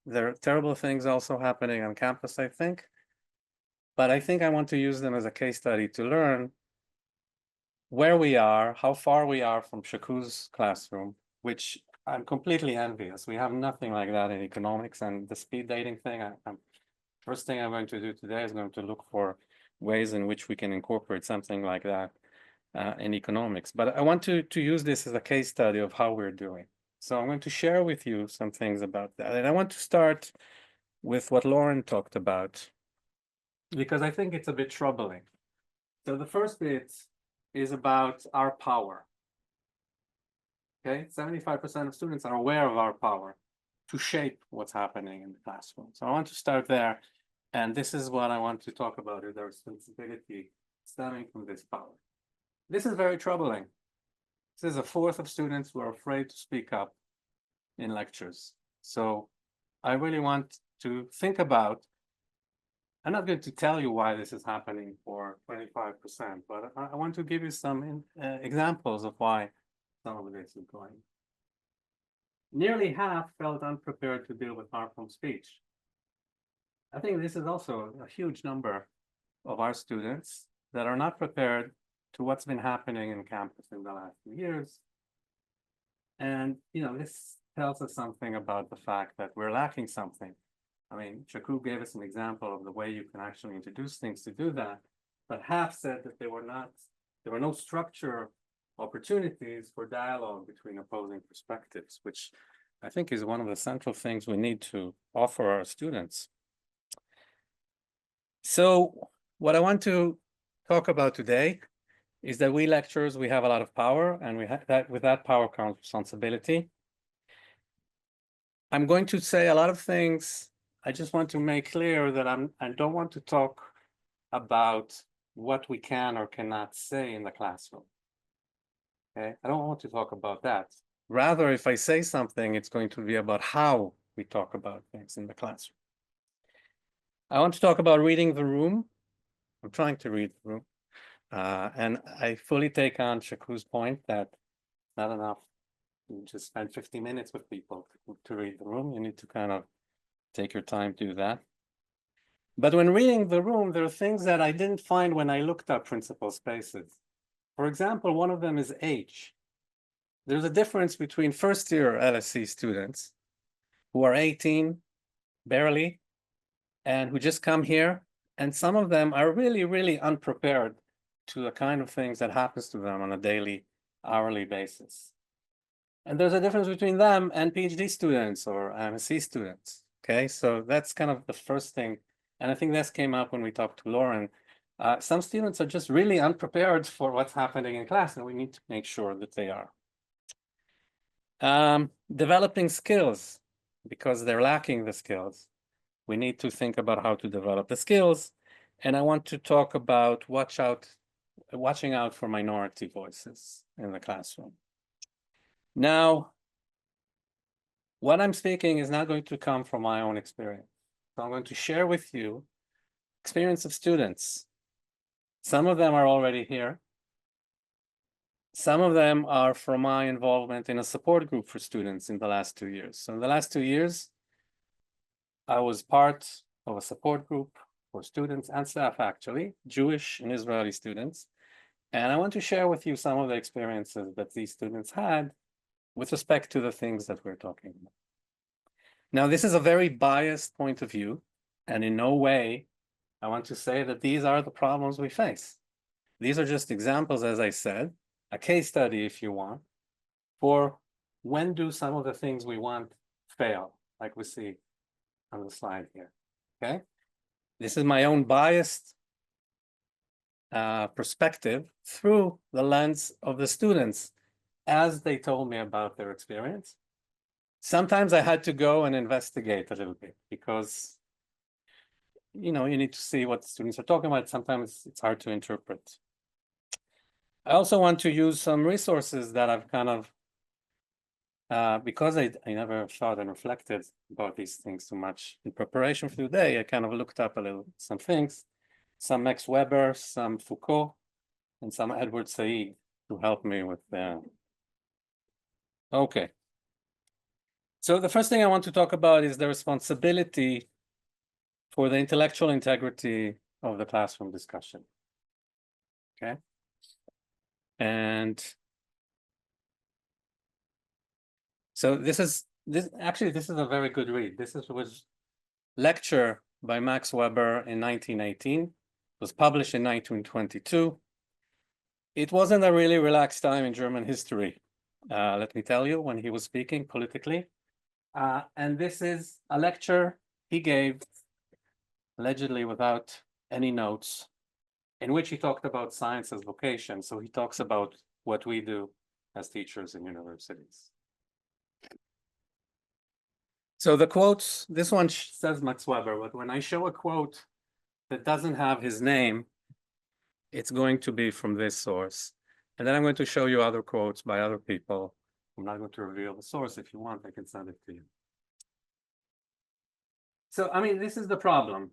There are terrible things also happening on campus, I think. But I think I want to use them as a case study to learn where we are, how far we are from Shaku's classroom, which I'm completely envious. We have nothing like that in economics, and the speed dating thing, first thing I'm going to do today is going to look for ways in which we can incorporate something like that in economics. But I want to use this as a case study of how we're doing. So I'm going to share with you some things about that. And I want to start with what Lauren talked about, because I think it's a bit troubling. So the first bit is about our power. Okay, 75% of students are aware of our power to shape what's happening in the classroom. So I want to start there. And this is what I want to talk about, is the responsibility stemming from this power. This is very troubling. This is a fourth of students who are afraid to speak up in lectures. So I really want to think about, I'm not going to tell you why this is happening for 25%, but I want to give you some examples of why some of this is going. Nearly half felt unprepared to deal with harmful speech. I think this is also a huge number of our students that are not prepared to what's been happening in campus in the last few years. And, you know, this tells us something about the fact that we're lacking something. I mean, Shaku gave us an example of the way you can actually introduce things to do that, but half said that there were no structure opportunities for dialogue between opposing perspectives, which I think is one of the central things we need to offer our students. So what I want to talk about today is that we lecturers, we have a lot of power, and with that power comes responsibility. I'm going to say a lot of things. I just want to make clear that I don't want to talk about what we can or cannot say in the classroom. Okay, I don't want to talk about that. Rather, if I say something, it's going to be about how we talk about things in the classroom. I want to talk about reading the room. I'm trying to read the room. And I fully take on Shaku's point that it's not enough to just spend 50 minutes with people to read the room. You need to kind of take your time to do that. But when reading the room, there are things that I didn't find when I looked up principal spaces. For example, one of them is age. There's a difference between first-year LSE students who are 18, barely, and who just come here. And some of them are really, really unprepared to the kind of things that happens to them on a daily, hourly basis. And there's a difference between them and PhD students or MSc students. Okay, so that's kind of the first thing. And I think this came up when we talked to Lauren. Some students are just really unprepared for what's happening in class, and we need to make sure that they are. Developing skills, because they're lacking the skills. We need to think about how to develop the skills. And I want to talk about watching out for minority voices in the classroom. Now, what I'm speaking is not going to come from my own experience. So I'm going to share with you experience of students. Some of them are already here. Some of them are from my involvement in a support group for students in the last 2 years. So in the last 2 years, I was part of a support group for students and staff, actually, Jewish and Israeli students. And I want to share with you some of the experiences that these students had with respect to the things that we're talking about. Now, this is a very biased point of view, and in no way I want to say that these are the problems we face. These are just examples, as I said, a case study, if you want, for when do some of the things we want fail, like we see on the slide here, okay? This is my own biased perspective through the lens of the students as they told me about their experience. Sometimes I had to go and investigate a little bit because, you know, you need to see what the students are talking about. Sometimes it's hard to interpret. I also want to use some resources that I've kind of, because I never thought and reflected about these things too much in preparation for today, I kind of looked up a little, some things, some Max Weber, some Foucault, and some Edward Said to help me with that. Okay. So the first thing I want to talk about is the responsibility for the intellectual integrity of the classroom discussion. Okay. And so this is a very good read. This was lecture by Max Weber in 1918. It was published in 1922. It wasn't a really relaxed time in German history, let me tell you, when he was speaking politically. And this is a lecture he gave, allegedly without any notes, in which he talked about science as vocation. So he talks about what we do as teachers in universities. So the quotes, this one says Max Weber, but when I show a quote that doesn't have his name, it's going to be from this source. And then I'm going to show you other quotes by other people. I'm not going to reveal the source. If you want, I can send it to you. So, I mean, this is the problem.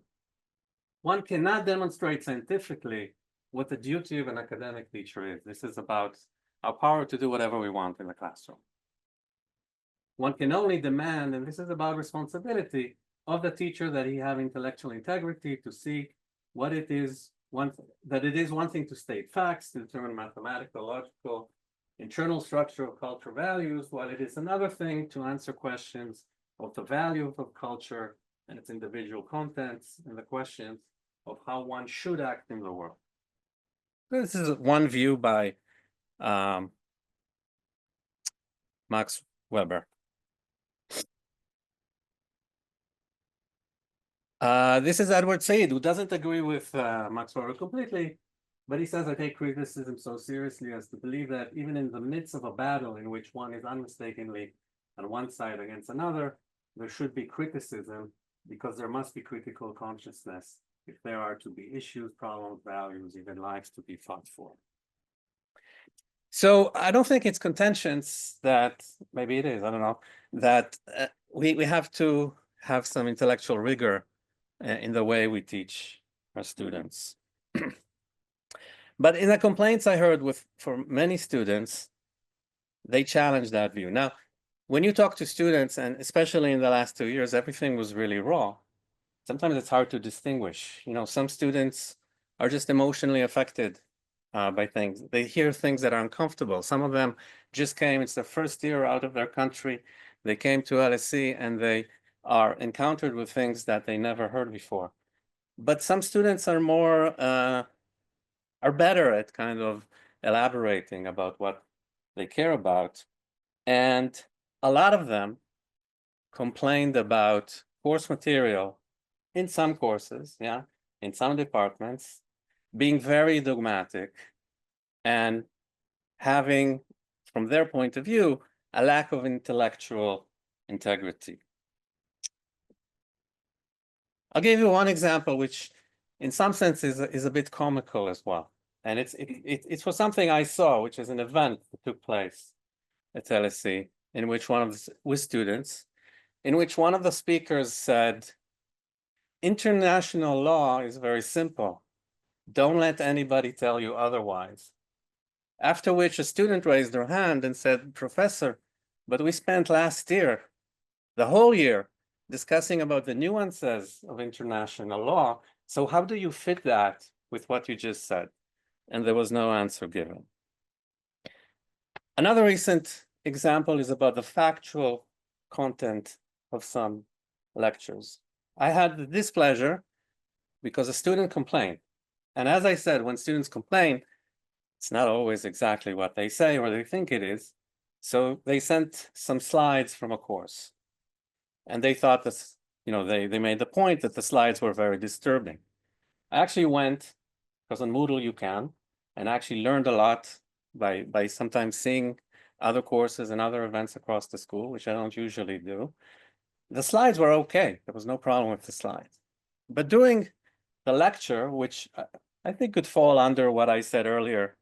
One cannot demonstrate scientifically what the duty of an academic teacher is. This is about our power to do whatever we want in the classroom. One can only demand, and this is about responsibility of the teacher, that he have intellectual integrity to see what it is, that it is one thing to state facts, to determine mathematical, logical, internal structure of culture values, while it is another thing to answer questions of the value of culture and its individual contents, and the questions of how one should act in the world. This is one view by Max Weber. This is Edward Said, who doesn't agree with Max Weber completely, but he says, I take criticism so seriously as to believe that even in the midst of a battle in which one is unmistakably on one side against another, there should be criticism, because there must be critical consciousness if there are to be issues, problems, values, even lives to be fought for. So I don't think it's contentions that, maybe it is, I don't know, that we have to have some intellectual rigor in the way we teach our students. But in the complaints I heard for many students, they challenge that view. Now, when you talk to students, and especially in the last 2 years, everything was really raw. Sometimes it's hard to distinguish. You know, some students are just emotionally affected by things. They hear things that are uncomfortable. Some of them just came, it's their first year out of their country. They came to LSE and they are encountered with things that they never heard before. But some students are more, are better at kind of elaborating about what they care about. And a lot of them complained about course material in some courses, yeah, in some departments, being very dogmatic and having, from their point of view, a lack of intellectual integrity. I'll give you one example, which in some sense is a bit comical as well. And it's for something I saw, which is an event that took place at LSE, in which with students, in which one of the speakers said, international law is very simple. Don't let anybody tell you otherwise. After which a student raised their hand and said, Professor, but we spent last year, the whole year, discussing about the nuances of international law. So how do you fit that with what you just said? And there was no answer given. Another recent example is about the factual content of some lectures. I had the displeasure because a student complained. And as I said, when students complain, it's not always exactly what they say or they think it is. So they sent some slides from a course. And they thought this, you know, they made the point that the slides were very disturbing. I actually went, because on Moodle you can, and actually learned a lot by sometimes seeing other courses and other events across the school, which I don't usually do. The slides were okay. There was no problem with the slides. But during the lecture, which I think could fall under what I said earlier,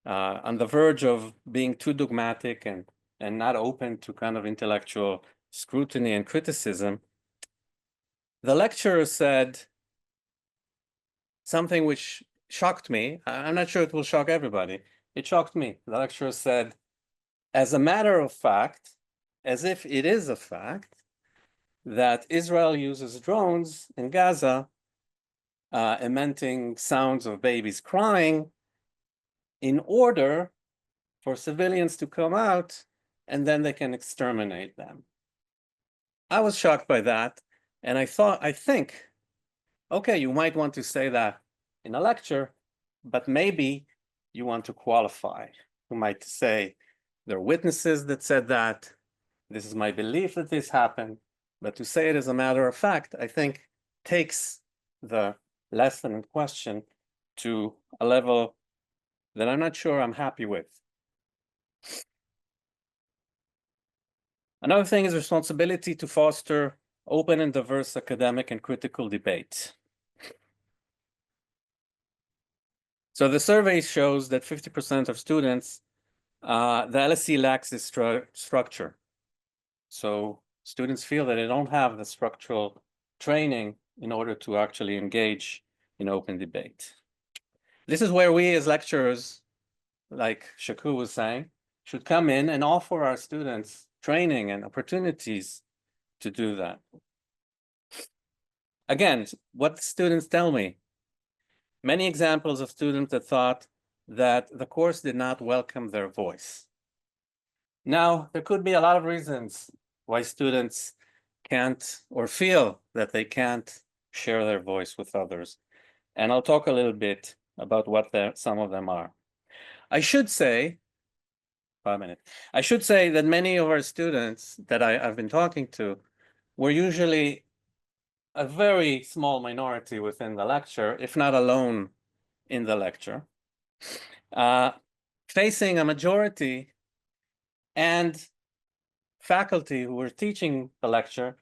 on the verge of being too dogmatic and not open to kind of intellectual scrutiny and criticism, the lecturer said something which shocked me. I'm not sure it will shock everybody. It shocked me. The lecturer said, as a matter of fact, as if it is a fact, that Israel uses drones in Gaza, emitting sounds of babies crying, in order for civilians to come out, and then they can exterminate them. I was shocked by that, and I think, okay, you might want to say that in a lecture, but maybe you want to qualify. You might say, there are witnesses that said that, this is my belief that this happened, but to say it as a matter of fact, I think takes the lesson in question to a level that I'm not sure I'm happy with. Another thing is responsibility to foster open and diverse academic and critical debate. So the survey shows that 50% of students, the LSE lacks this structure. So students feel that they don't have the structural training in order to actually engage in open debate. This is where we as lecturers, like Shaku was saying, should come in and offer our students training and opportunities to do that. Again, what students tell me, many examples of students that thought that the course did not welcome their voice. Now, there could be a lot of reasons why students can't or feel that they can't share their voice with others. And I'll talk a little bit about what some of them are. I should say that many of our students that I've been talking to were usually a very small minority within the lecture, if not alone in the lecture, facing a majority and faculty who were teaching the lecture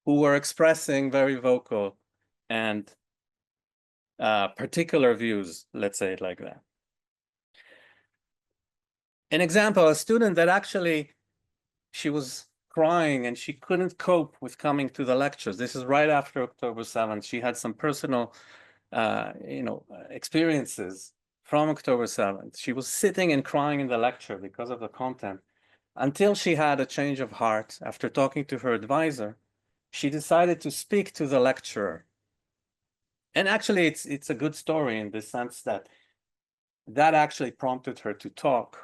who were expressing very vocal and particular views, let's say it like that. An example, a student that actually, she was crying and she couldn't cope with coming to the lectures. This is right after October 7th. She had some personal, experiences from October 7th. She was sitting and crying in the lecture because of the content until she had a change of heart. After talking to her advisor, she decided to speak to the lecturer. And actually, it's a good story in the sense that that actually prompted her to talk,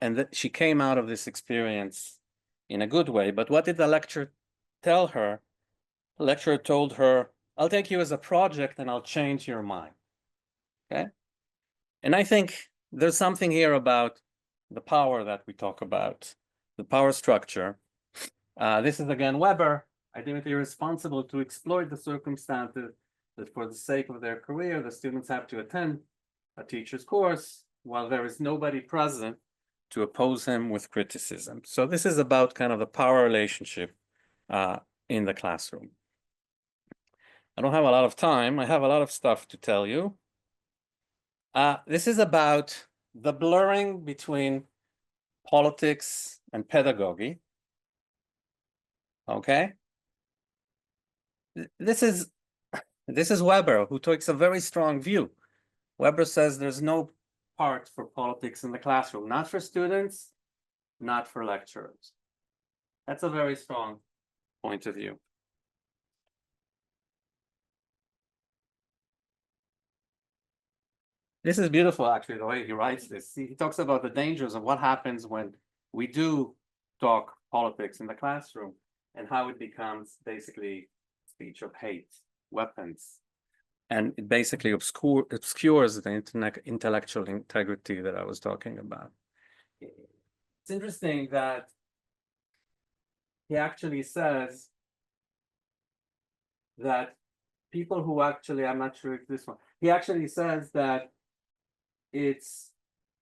and that she came out of this experience in a good way. But what did the lecturer tell her? The lecturer told her, I'll take you as a project and I'll change your mind. Okay? And I think there's something here about the power that we talk about, the power structure. This is again Weber. I think they're responsible to exploit the circumstances that for the sake of their career, the students have to attend a teacher's course while there is nobody present to oppose him with criticism. So this is about kind of the power relationship in the classroom. I don't have a lot of time. I have a lot of stuff to tell you. This is about the blurring between politics and pedagogy. Okay? This is Weber, who takes a very strong view. Weber says there's no part for politics in the classroom, not for students, not for lecturers. That's a very strong point of view. This is beautiful, actually, the way he writes this. He talks about the dangers of what happens when we do talk politics in the classroom and how it becomes basically speech of hate, weapons. And it basically obscures the intellectual integrity that I was talking about. It's interesting that he actually says that people who actually, I'm not sure if this one, he actually says that it's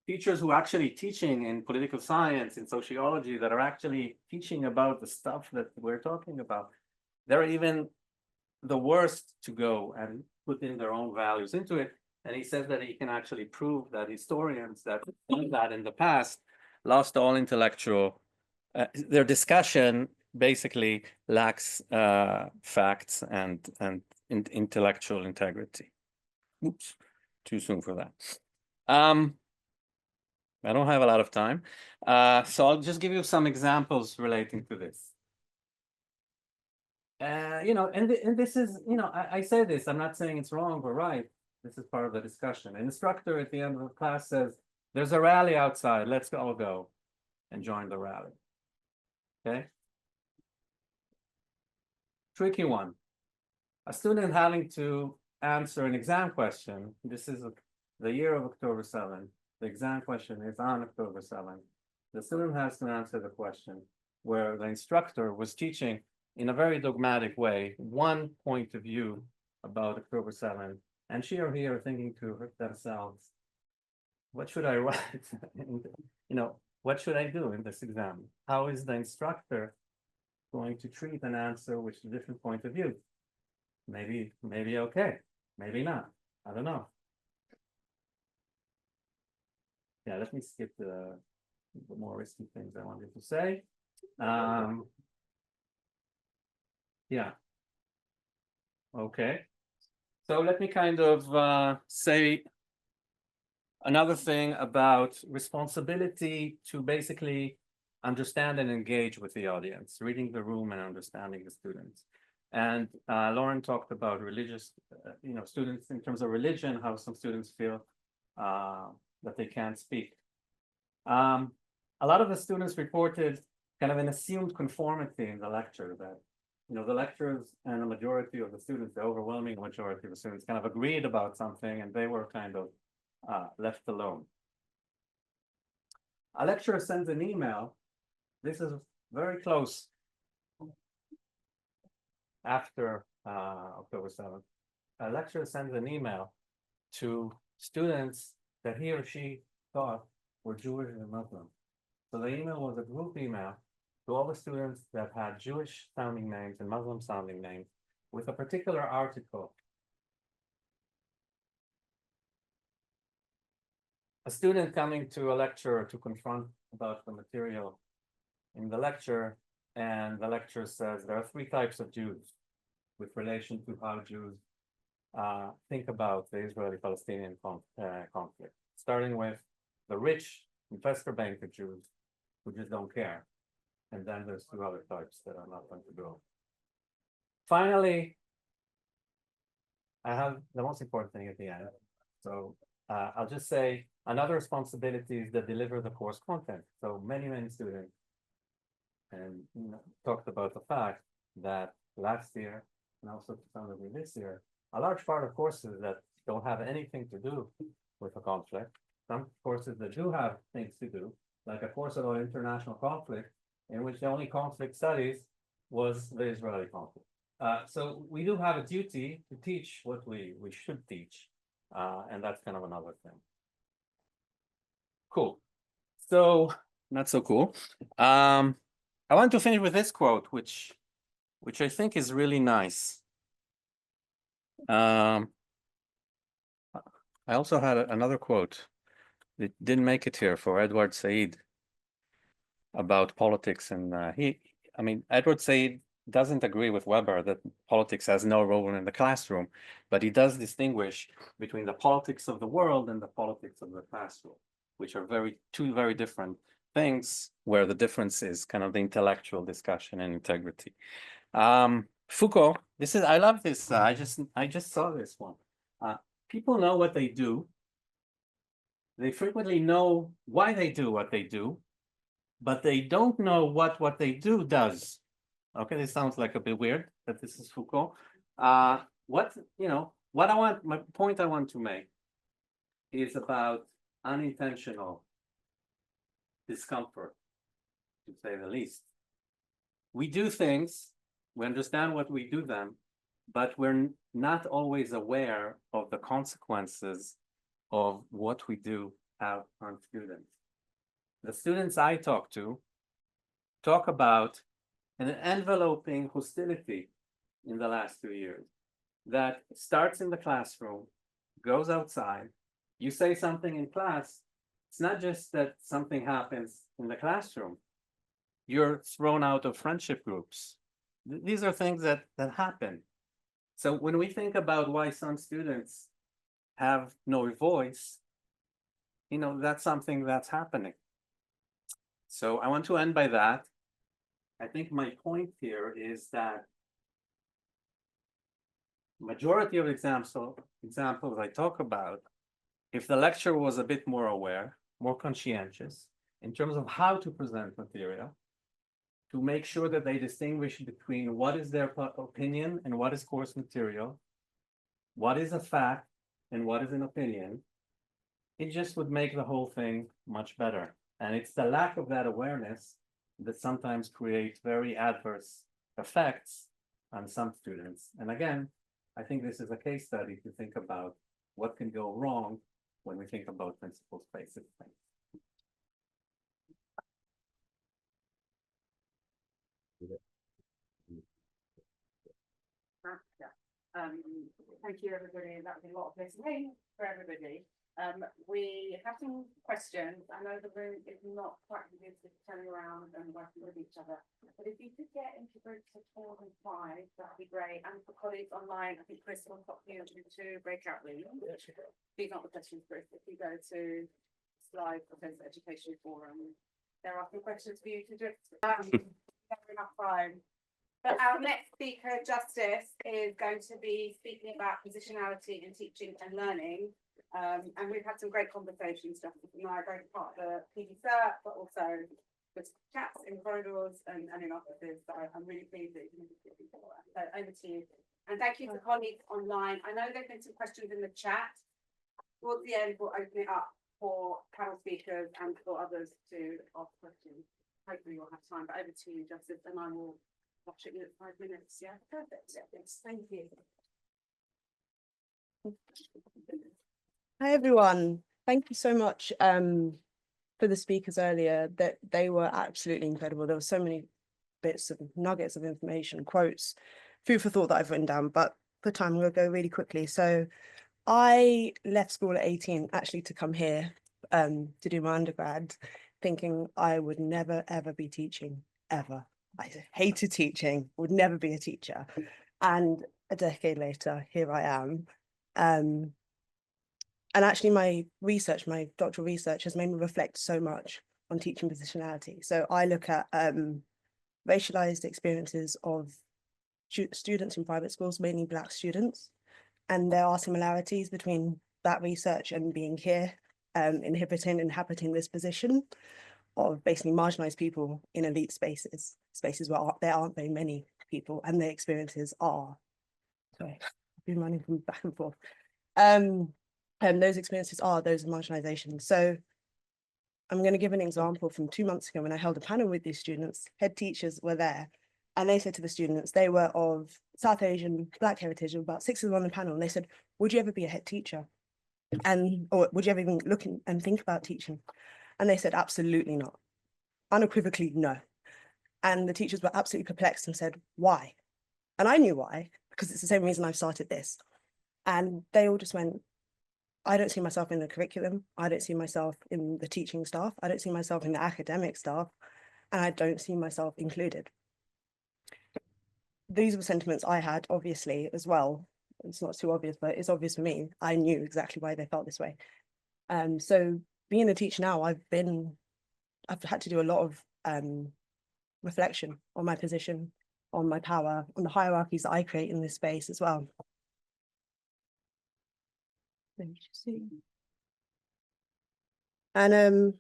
teachers who are actually teaching in political science, in sociology, that are actually teaching about the stuff that we're talking about. They're even the worst to go and put in their own values into it. And he says that he can actually prove that historians that done that in the past lost all intellectual, their discussion basically lacks facts and intellectual integrity. Oops, too soon for that. I don't have a lot of time, so I'll just give you some examples relating to this. And this is, I say this, I'm not saying it's wrong or right. This is part of the discussion. An instructor at the end of the class says, there's a rally outside, let's all go and join the rally. Okay? Tricky one. A student having to answer an exam question. This is the year of October 7th. The exam question is on October 7th. The student has to answer the question where the instructor was teaching in a very dogmatic way, one point of view about October 7th. And she or he are thinking to themselves, what should I write? What should I do in this exam? How is the instructor going to treat an answer with a different point of view. Maybe okay, maybe not. I don't know. Yeah, let me skip the more risky things I wanted to say. Yeah. Okay. So let me kind of say another thing about responsibility to basically understand and engage with the audience, reading the room and understanding the students. And Lauren talked about religious, students in terms of religion, how some students feel that they can't speak. A lot of the students reported kind of an assumed conformity in the lecture that, the lecturers and the majority of the students, the overwhelming majority of the students kind of agreed about something and they were kind of left alone. A lecturer sends an email. This is very close after October 7th. A lecturer sends an email to students that he or she thought were Jewish and Muslim. So the email was a group email to all the students that had Jewish sounding names and Muslim sounding names with a particular article. A student coming to a lecture to confront about the material in the lecture, and the lecturer says there are 3 types of Jews with relation to how Jews think about the Israeli-Palestinian conflict, starting with the rich investor banker Jews who just don't care. And then there's 2 other types that are not going to go. Finally, I have the most important thing at the end. So I'll just say another responsibility is to deliver the course content. So many students and talked about the fact that last year and also to some degree this year, a large part of courses that don't have anything to do with a conflict, some courses that do have things to do, like a course about international conflict, in which the only conflict studies was the Israeli conflict. So we do have a duty to teach what we should teach, and that's kind of another thing. Cool. So not so cool. I want to finish with this quote, which I think is really nice. I also had another quote that didn't make it here for Edward Said about politics, and Edward Said doesn't agree with Weber that politics has no role in the classroom, but he does distinguish between the politics of the world and the politics of the classroom, which are 2 very different things, where the difference is kind of the intellectual discussion and integrity. Foucault, I love this. I just saw this one. People know what they do. They frequently know why they do what they do, but they don't know what they do does. Okay, this sounds like a bit weird, but this is Foucault. My point I want to make is about unintentional discomfort, to say the least. We do things, we understand what we do them, but we're not always aware of the consequences of what we do have on students. The students I talk to talk about an enveloping hostility in the last 2 years that starts in the classroom, goes outside. You say something in class, it's not just that something happens in the classroom. You're thrown out of friendship groups. These are things that happen. So when we think about why some students have no voice, that's something that's happening. So I want to end by that. I think my point here is that majority of examples I talk about, if the lecturer was a bit more aware, more conscientious in terms of how to present material, to make sure that they distinguish between what is their opinion and what is course material, what is a fact and what is an opinion, it just would make the whole thing much better. And it's the lack of that awareness that sometimes creates very adverse effects on some students. And again, I think this is a case study to think about what can go wrong when we think about principles-based things. Thank you, everybody. That was a lot of listening for everybody. We have some questions. I know the room is not quite used to turning around and working with each other, but if you could get into groups of 4 and 5, that'd be great. And for colleagues online, I think Chris will pop you into breakout rooms. These aren't the questions, Chris. If you go to slide Offence Education Forum, there are some questions for you to just never enough time. But our next speaker, Justice, is going to be speaking about positionality in teaching and learning. And we've had some great conversations, Justice and I, both part of the PD cert, but also with chats in corridors and in offices. So I'm really pleased that you can do that. So over to you. And thank you to colleagues online. I know there's been some questions in the chat. Towards the end, we'll open it up for panel speakers and for others to ask questions. Hopefully you'll have time, but over to you, Justice, and I will watch it in 5 minutes. Yeah, perfect. Yes, thank you. Hi everyone, thank you so much for the speakers earlier. That they were absolutely incredible. There were so many bits of nuggets of information, quotes, food for thought that I've written down, but for time I'm going to go really quickly. So I left school at 18 actually to come here to do my undergrad, thinking I would never ever be teaching, ever. I hated teaching, would never be a teacher. And a decade later, here I am. And actually my research, my doctoral research has made me reflect so much on teaching positionality. So I look at racialized experiences of students in private schools, mainly Black students. And there are similarities between that research and being here, inhabiting this position of basically marginalized people in elite spaces where there aren't very many people, and their experiences are, sorry, I've been running from back and forth. And those experiences are those of marginalization. So I'm going to give an example from 2 months ago when I held a panel with these students. Head teachers were there, and they said to the students, they were of South Asian, Black heritage, about 6 of them on the panel, and they said, would you ever be a head teacher? Or would you ever even look and think about teaching? And they said, absolutely not. Unequivocally, no. And the teachers were absolutely perplexed and said, why? And I knew why, because it's the same reason I've started this. And they all just went, I don't see myself in the curriculum. I don't see myself in the teaching staff. I don't see myself in the academic staff. And I don't see myself included. These were sentiments I had, obviously, as well. It's not too obvious, but it's obvious for me. I knew exactly why they felt this way. So being a teacher now, I've had to do a lot of reflection on my position, on my power, on the hierarchies that I create in this space as well. Let me just see. And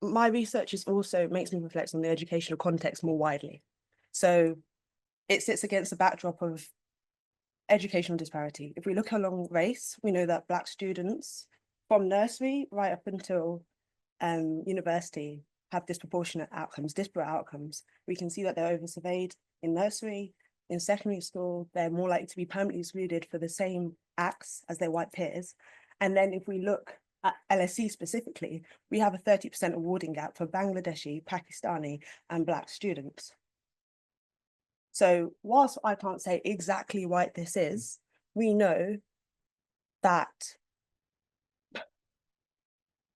my research is also makes me reflect on the educational context more widely. So it sits against the backdrop of educational disparity. If we look along race, we know that Black students from nursery right up until university have disproportionate outcomes, disparate outcomes. We can see that they're over-surveyed in nursery, in secondary school, they're more likely to be permanently excluded for the same acts as their white peers. And then if we look at LSE specifically, we have a 30% awarding gap for Bangladeshi, Pakistani, and Black students. So whilst I can't say exactly why this is, we know that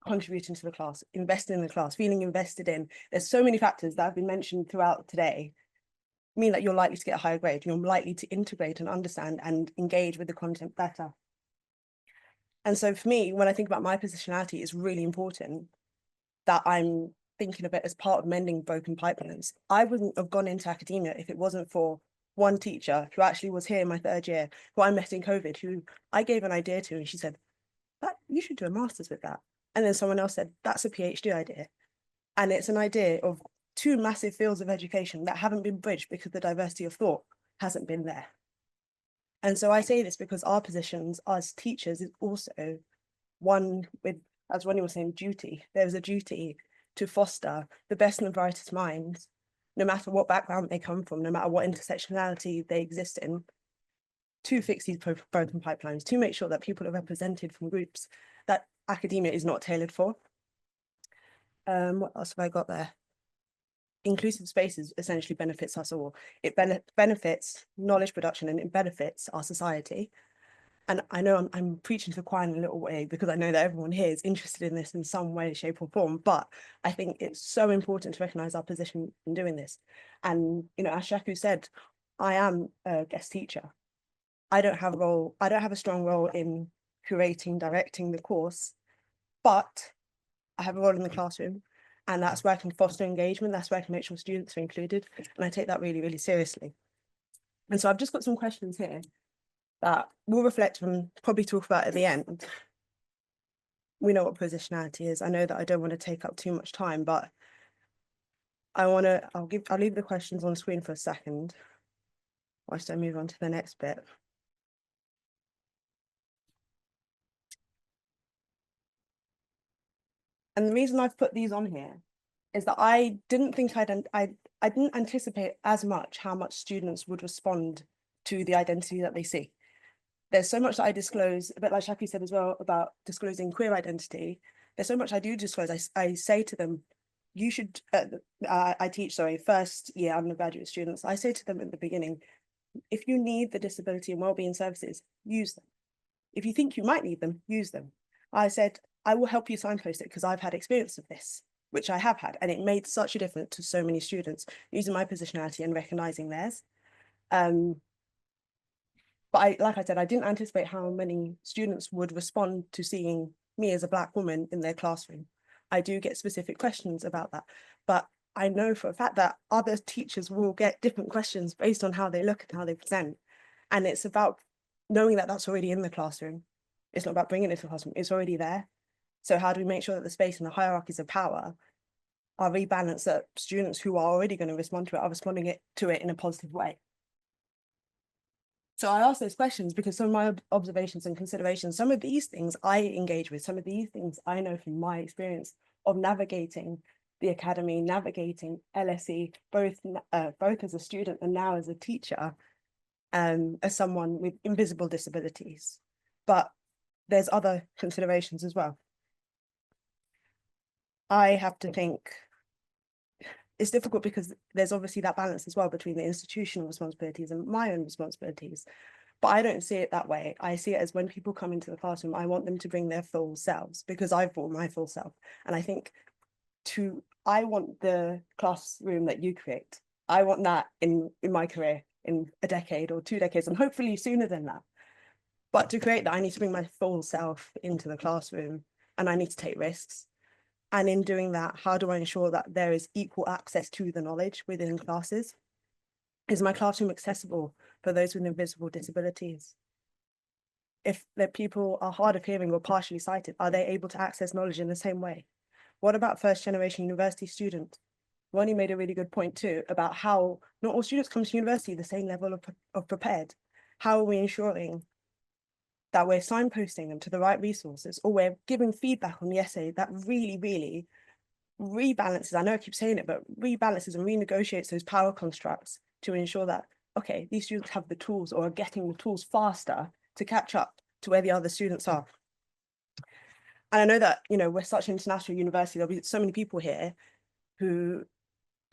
contributing to the class, investing in the class, feeling invested in, there's so many factors that have been mentioned throughout today, mean that you're likely to get a higher grade, you're likely to integrate and understand and engage with the content better. And so for me, when I think about my positionality, it's really important that I'm thinking of it as part of mending broken pipelines. I wouldn't have gone into academia if it wasn't for one teacher who actually was here in my 3rd year, who I met in COVID, who I gave an idea to, and she said, you should do a master's with that. And then someone else said, that's a PhD idea. And it's an idea of 2 massive fields of education that haven't been bridged because the diversity of thought hasn't been there. And so I say this because our positions as teachers is also one with, as Ronny was saying, duty. There's a duty to foster the best and the brightest minds, no matter what background they come from, no matter what intersectionality they exist in, to fix these broken pipelines, to make sure that people are represented from groups that academia is not tailored for. What else have I got there? inclusive spaces essentially benefits us all. It benefits knowledge production and it benefits our society. And I know I'm preaching to the choir in a little way because I know that everyone here is interested in this in some way, shape or form, but I think it's so important to recognise our position in doing this. And, you know, as Shaku said, I am a guest teacher. I don't have a strong role in curating, directing the course, but I have a role in the classroom, and that's where I can foster engagement. That's where I can make sure students are included. And I take that really, really seriously. And so I've just got some questions here that we'll reflect and probably talk about at the end. We know what positionality is. I know that I don't want to take up too much time, but I'll leave the questions on screen for a second whilst I move on to the next bit. And the reason I've put these on here is that I didn't anticipate as much how much students would respond to the identity that they see. There's so much that I disclose, a bit like Shaku said as well about disclosing queer identity. There's so much I do disclose. I say to them, you should, I teach, first year undergraduate students. I say to them at the beginning, if you need the disability and wellbeing services, use them. If you think you might need them, use them. I said, I will help you signpost it because I've had experience of this, which I have had, and it made such a difference to so many students using my positionality and recognizing theirs. But like I said, I didn't anticipate how many students would respond to seeing me as a Black woman in their classroom. I do get specific questions about that, but I know for a fact that other teachers will get different questions based on how they look and how they present. And it's about knowing that that's already in the classroom. It's not about bringing it to the classroom, it's already there. So how do we make sure that the space and the hierarchies of power are rebalanced, that students who are already going to respond to it are responding to it in a positive way? So I ask those questions because some of my observations and considerations, some of these things I engage with, some of these things I know from my experience of navigating the academy, navigating LSE, both as a student and now as a teacher, as someone with invisible disabilities. But there's other considerations as well. I have to think, it's difficult because there's obviously that balance as well between the institutional responsibilities and my own responsibilities. But I don't see it that way. I see it as when people come into the classroom, I want them to bring their full selves because I've brought my full self. And I think I want the classroom that you create. I want that in my career in a decade or 2 decades, and hopefully sooner than that. But to create that, I need to bring my full self into the classroom and I need to take risks. And in doing that, how do I ensure that there is equal access to the knowledge within classes? Is my classroom accessible for those with invisible disabilities? If the people are hard of hearing or partially sighted, are they able to access knowledge in the same way? What about first generation university students? Ronny made a really good point too about how not all students come to university the same level of prepared. How are we ensuring that we're signposting them to the right resources, or we're giving feedback on the essay that really, really rebalances, I know I keep saying it, but rebalances and renegotiates those power constructs to ensure that, okay, these students have the tools or are getting the tools faster to catch up to where the other students are. And I know that, you know, we're such an international university, there'll be so many people here who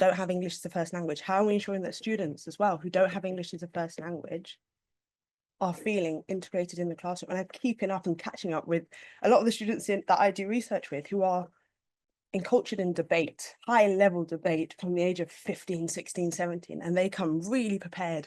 don't have English as a first language. How are we ensuring that students as well who don't have English as a first language are feeling integrated in the classroom? And I'm keeping up and catching up with a lot of the students that I do research with who are encultured in debate, high level debate from the age of 15, 16, 17, and they come really prepared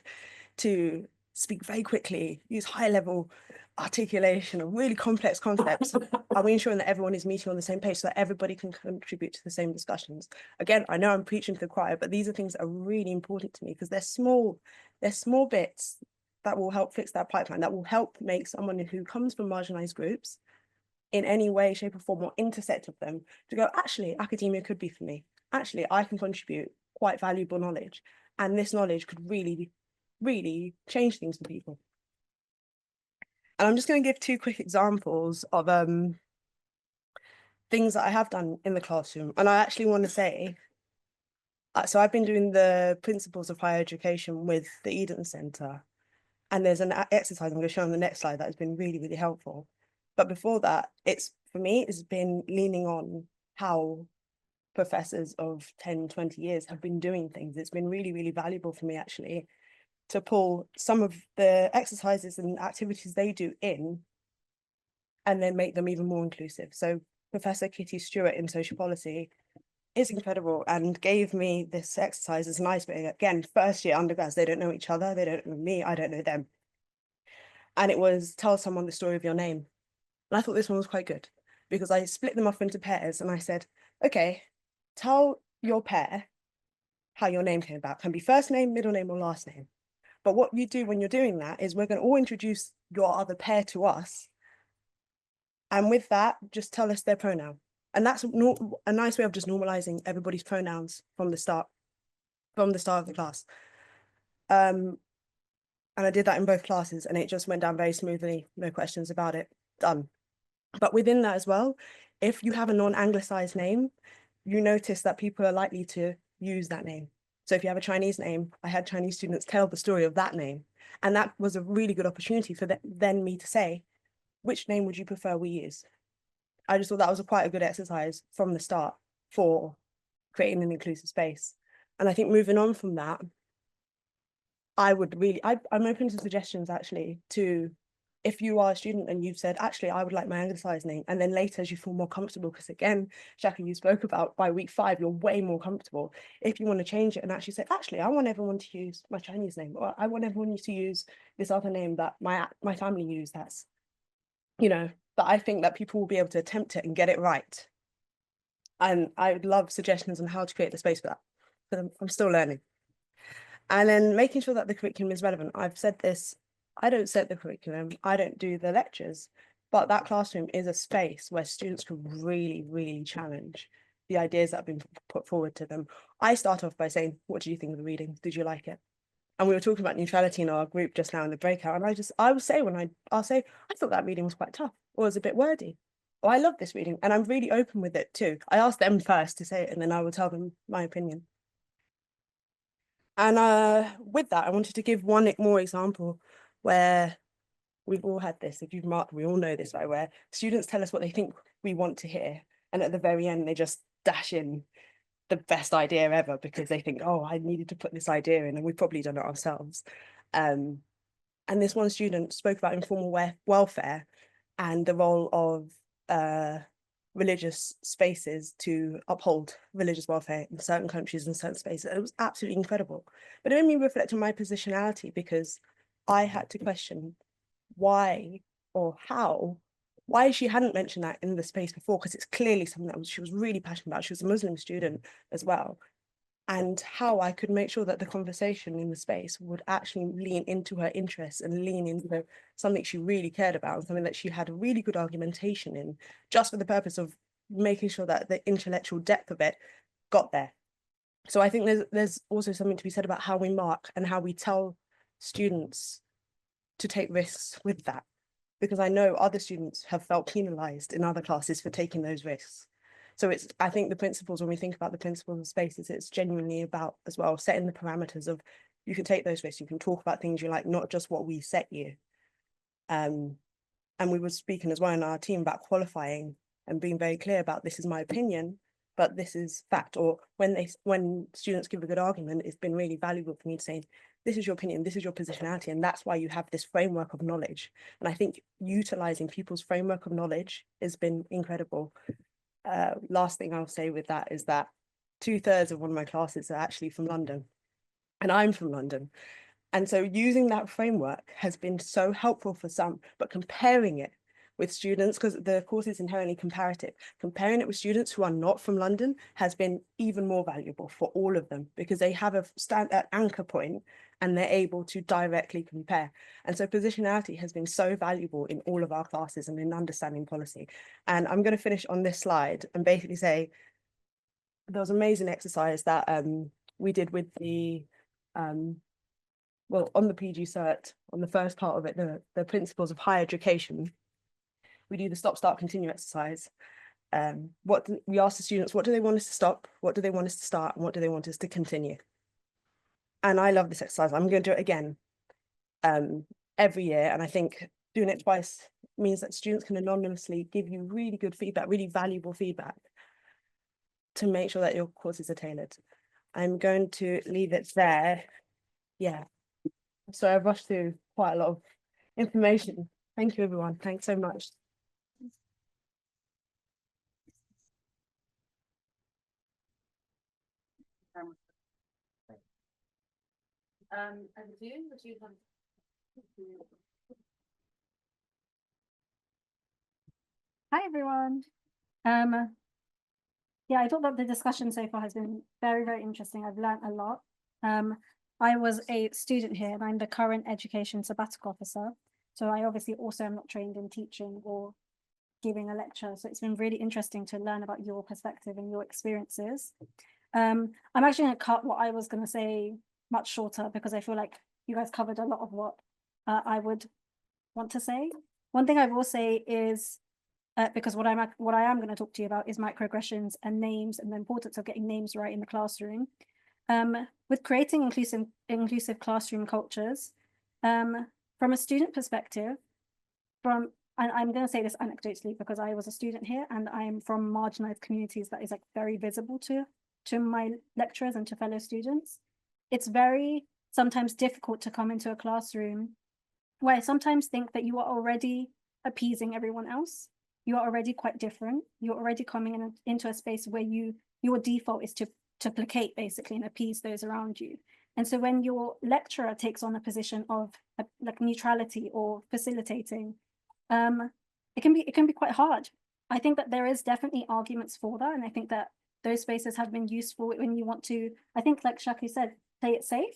to speak very quickly, use high level articulation of really complex concepts. Are we ensuring that everyone is meeting on the same page so that everybody can contribute to the same discussions? Again, I know I'm preaching to the choir, but these are things that are really important to me because they're small bits that will help fix that pipeline, that will help make someone who comes from marginalized groups in any way, shape or form or intersect of them to go, actually, academia could be for me. Actually, I can contribute quite valuable knowledge. And this knowledge could really, really change things for people. And I'm just going to give 2 quick examples of things that I have done in the classroom. And I actually want to say, so I've been doing the principles of higher education with the Eden Centre. And there's an exercise I'm going to show on the next slide that has been really, really helpful. But before that, for me, it's been leaning on how professors of 10, 20 years have been doing things. It's been really, really valuable for me actually to pull some of the exercises and activities they do in and then make them even more inclusive. So Professor Kitty Stewart in social policy is incredible and gave me this exercise as an icebreaker. Again, first year undergrads, they don't know each other, they don't know me, I don't know them. And it was tell someone the story of your name. And I thought this one was quite good because I split them off into pairs and I said, okay, tell your pair how your name came about. Can be first name, middle name, or last name. But what you do when you're doing that is we're going to all introduce your other pair to us. And with that, just tell us their pronoun. And that's a nice way of just normalizing everybody's pronouns from the start of the class. And I did that in both classes and it just went down very smoothly, no questions about it, done. But within that as well, if you have a non-anglicized name, you notice that people are likely to use that name. So if you have a Chinese name, I had Chinese students tell the story of that name. And that was a really good opportunity for then me to say, which name would you prefer we use? I just thought that was quite a good exercise from the start for creating an inclusive space. And I think moving on from that, I'm open to suggestions actually to, if you are a student and you've said, actually, I would like my anglicized name. And then later as you feel more comfortable, because again, Shaka, you spoke about by week 5, you're way more comfortable. If you want to change it and actually say, actually, I want everyone to use my Chinese name, or I want everyone to use this other name that my family use, that's, you know, but I think that people will be able to attempt it and get it right. And I would love suggestions on how to create the space for that. But I'm still learning. And then making sure that the curriculum is relevant. I've said this, I don't set the curriculum, I don't do the lectures, but that classroom is a space where students can really, really challenge the ideas that have been put forward to them. I start off by saying, what do you think of the reading? Did you like it? And we were talking about neutrality in our group just now in the breakout. And I'll say, I thought that reading was quite tough or was a bit wordy. Or I love this reading. And I'm really open with it too. I asked them first to say it and then I will tell them my opinion. And with that, I wanted to give one more example where we've all had this. If you've marked, we all know this, right? Where students tell us what they think we want to hear. And at the very end, they just dash in the best idea ever because they think, oh, I needed to put this idea in and we've probably done it ourselves. And this one student spoke about informal welfare and the role of religious spaces to uphold religious welfare in certain countries and certain spaces. It was absolutely incredible. But it made me reflect on my positionality because I had to question why or how, why she hadn't mentioned that in the space before, because it's clearly something that she was really passionate about. She was a Muslim student as well. And how I could make sure that the conversation in the space would actually lean into her interests and lean into something she really cared about and something that she had a really good argumentation in, just for the purpose of making sure that the intellectual depth of it got there. So I think there's also something to be said about how we mark and how we tell students to take risks with that. Because I know other students have felt penalized in other classes for taking those risks. So I think the principles, when we think about the principles of spaces, it's genuinely about as well setting the parameters of you can take those risks, you can talk about things you like, not just what we set you. And we were speaking as well in our team about qualifying and being very clear about this is my opinion, but this is fact. Or when students give a good argument, it's been really valuable for me to say, this is your opinion, this is your positionality, and that's why you have this framework of knowledge. And I think utilizing people's framework of knowledge has been incredible. Last thing I'll say with that is that 2/3 of one of my classes are actually from London, and I'm from London. And so using that framework has been so helpful for some, but comparing it with students, because the course is inherently comparative, comparing it with students who are not from London has been even more valuable for all of them because they have an anchor point and they're able to directly compare. And so positionality has been so valuable in all of our classes and in understanding policy. And I'm going to finish on this slide and basically say, there was an amazing exercise that we did with the, well, on the PG cert, on the first part of it, the principles of higher education. We do the stop, start, continue exercise. We ask the students, what do they want us to stop? What do they want us to start? And what do they want us to continue? And I love this exercise. I'm going to do it again every year. And I think doing it twice means that students can anonymously give you really good feedback, really valuable feedback. to make sure that your courses are tailored. I'm going to leave it there. Yeah. So I've rushed through quite a lot of information. Thank you, everyone. Thanks so much. And June, would you have? Hi, everyone. Yeah, I thought that the discussion so far has been very, very interesting. I've learned a lot. I was a student here and I'm the current education sabbatical officer. So I obviously also am not trained in teaching or giving a lecture. So it's been really interesting to learn about your perspective and your experiences. I'm actually going to cut what I was going to say much shorter because I feel like you guys covered a lot of what I would want to say. One thing I will say is, because what I am going to talk to you about is microaggressions and names and the importance of getting names right in the classroom. With creating inclusive classroom cultures, from a student perspective, and I'm going to say this anecdotally because I was a student here and I'm from marginalized communities that is like very visible to my lecturers and to fellow students. It's very sometimes difficult to come into a classroom where I sometimes think that you are already appeasing everyone else. You are already quite different. You're already coming into a space where your default is to placate basically and appease those around you. And so when your lecturer takes on a position of like neutrality or facilitating, it can be quite hard. I think that there is definitely arguments for that, and I think that those spaces have been useful when you want to, I think like Shaku said, play it safe,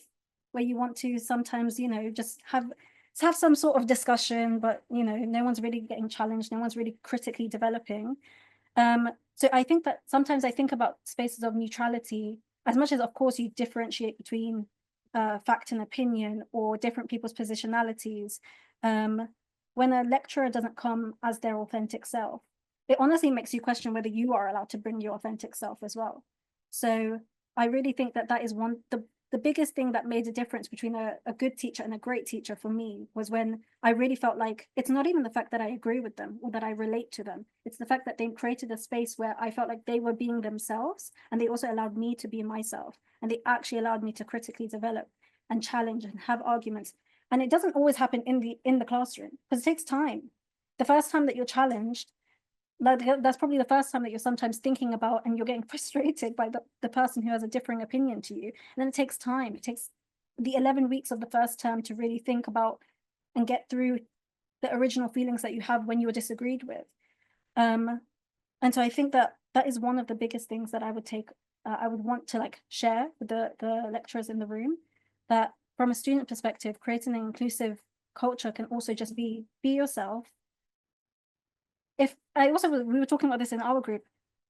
where you want to sometimes, just have some sort of discussion, but no one's really getting challenged, no one's really critically developing. So I think that sometimes I think about spaces of neutrality, as much as of course you differentiate between fact and opinion or different people's positionalities. When a lecturer doesn't come as their authentic self, it honestly makes you question whether you are allowed to bring your authentic self as well. So I really think that that is the biggest thing that made a difference between a good teacher and a great teacher for me was when I really felt like it's not even the fact that I agree with them or that I relate to them. It's the fact that they created a space where I felt like they were being themselves and they also allowed me to be myself. And they actually allowed me to critically develop and challenge and have arguments. And it doesn't always happen in the classroom because it takes time. The first time that you're challenged, that's probably the first time that you're sometimes thinking about and you're getting frustrated by the person who has a differing opinion to you. And then it takes time. It takes the 11 weeks of the first term to really think about and get through the original feelings that you have when you were disagreed with. And so I think that that is one of the biggest things that I would want to like share with the lecturers in the room, that from a student perspective, creating an inclusive culture can also just be yourself. We were talking about this in our group,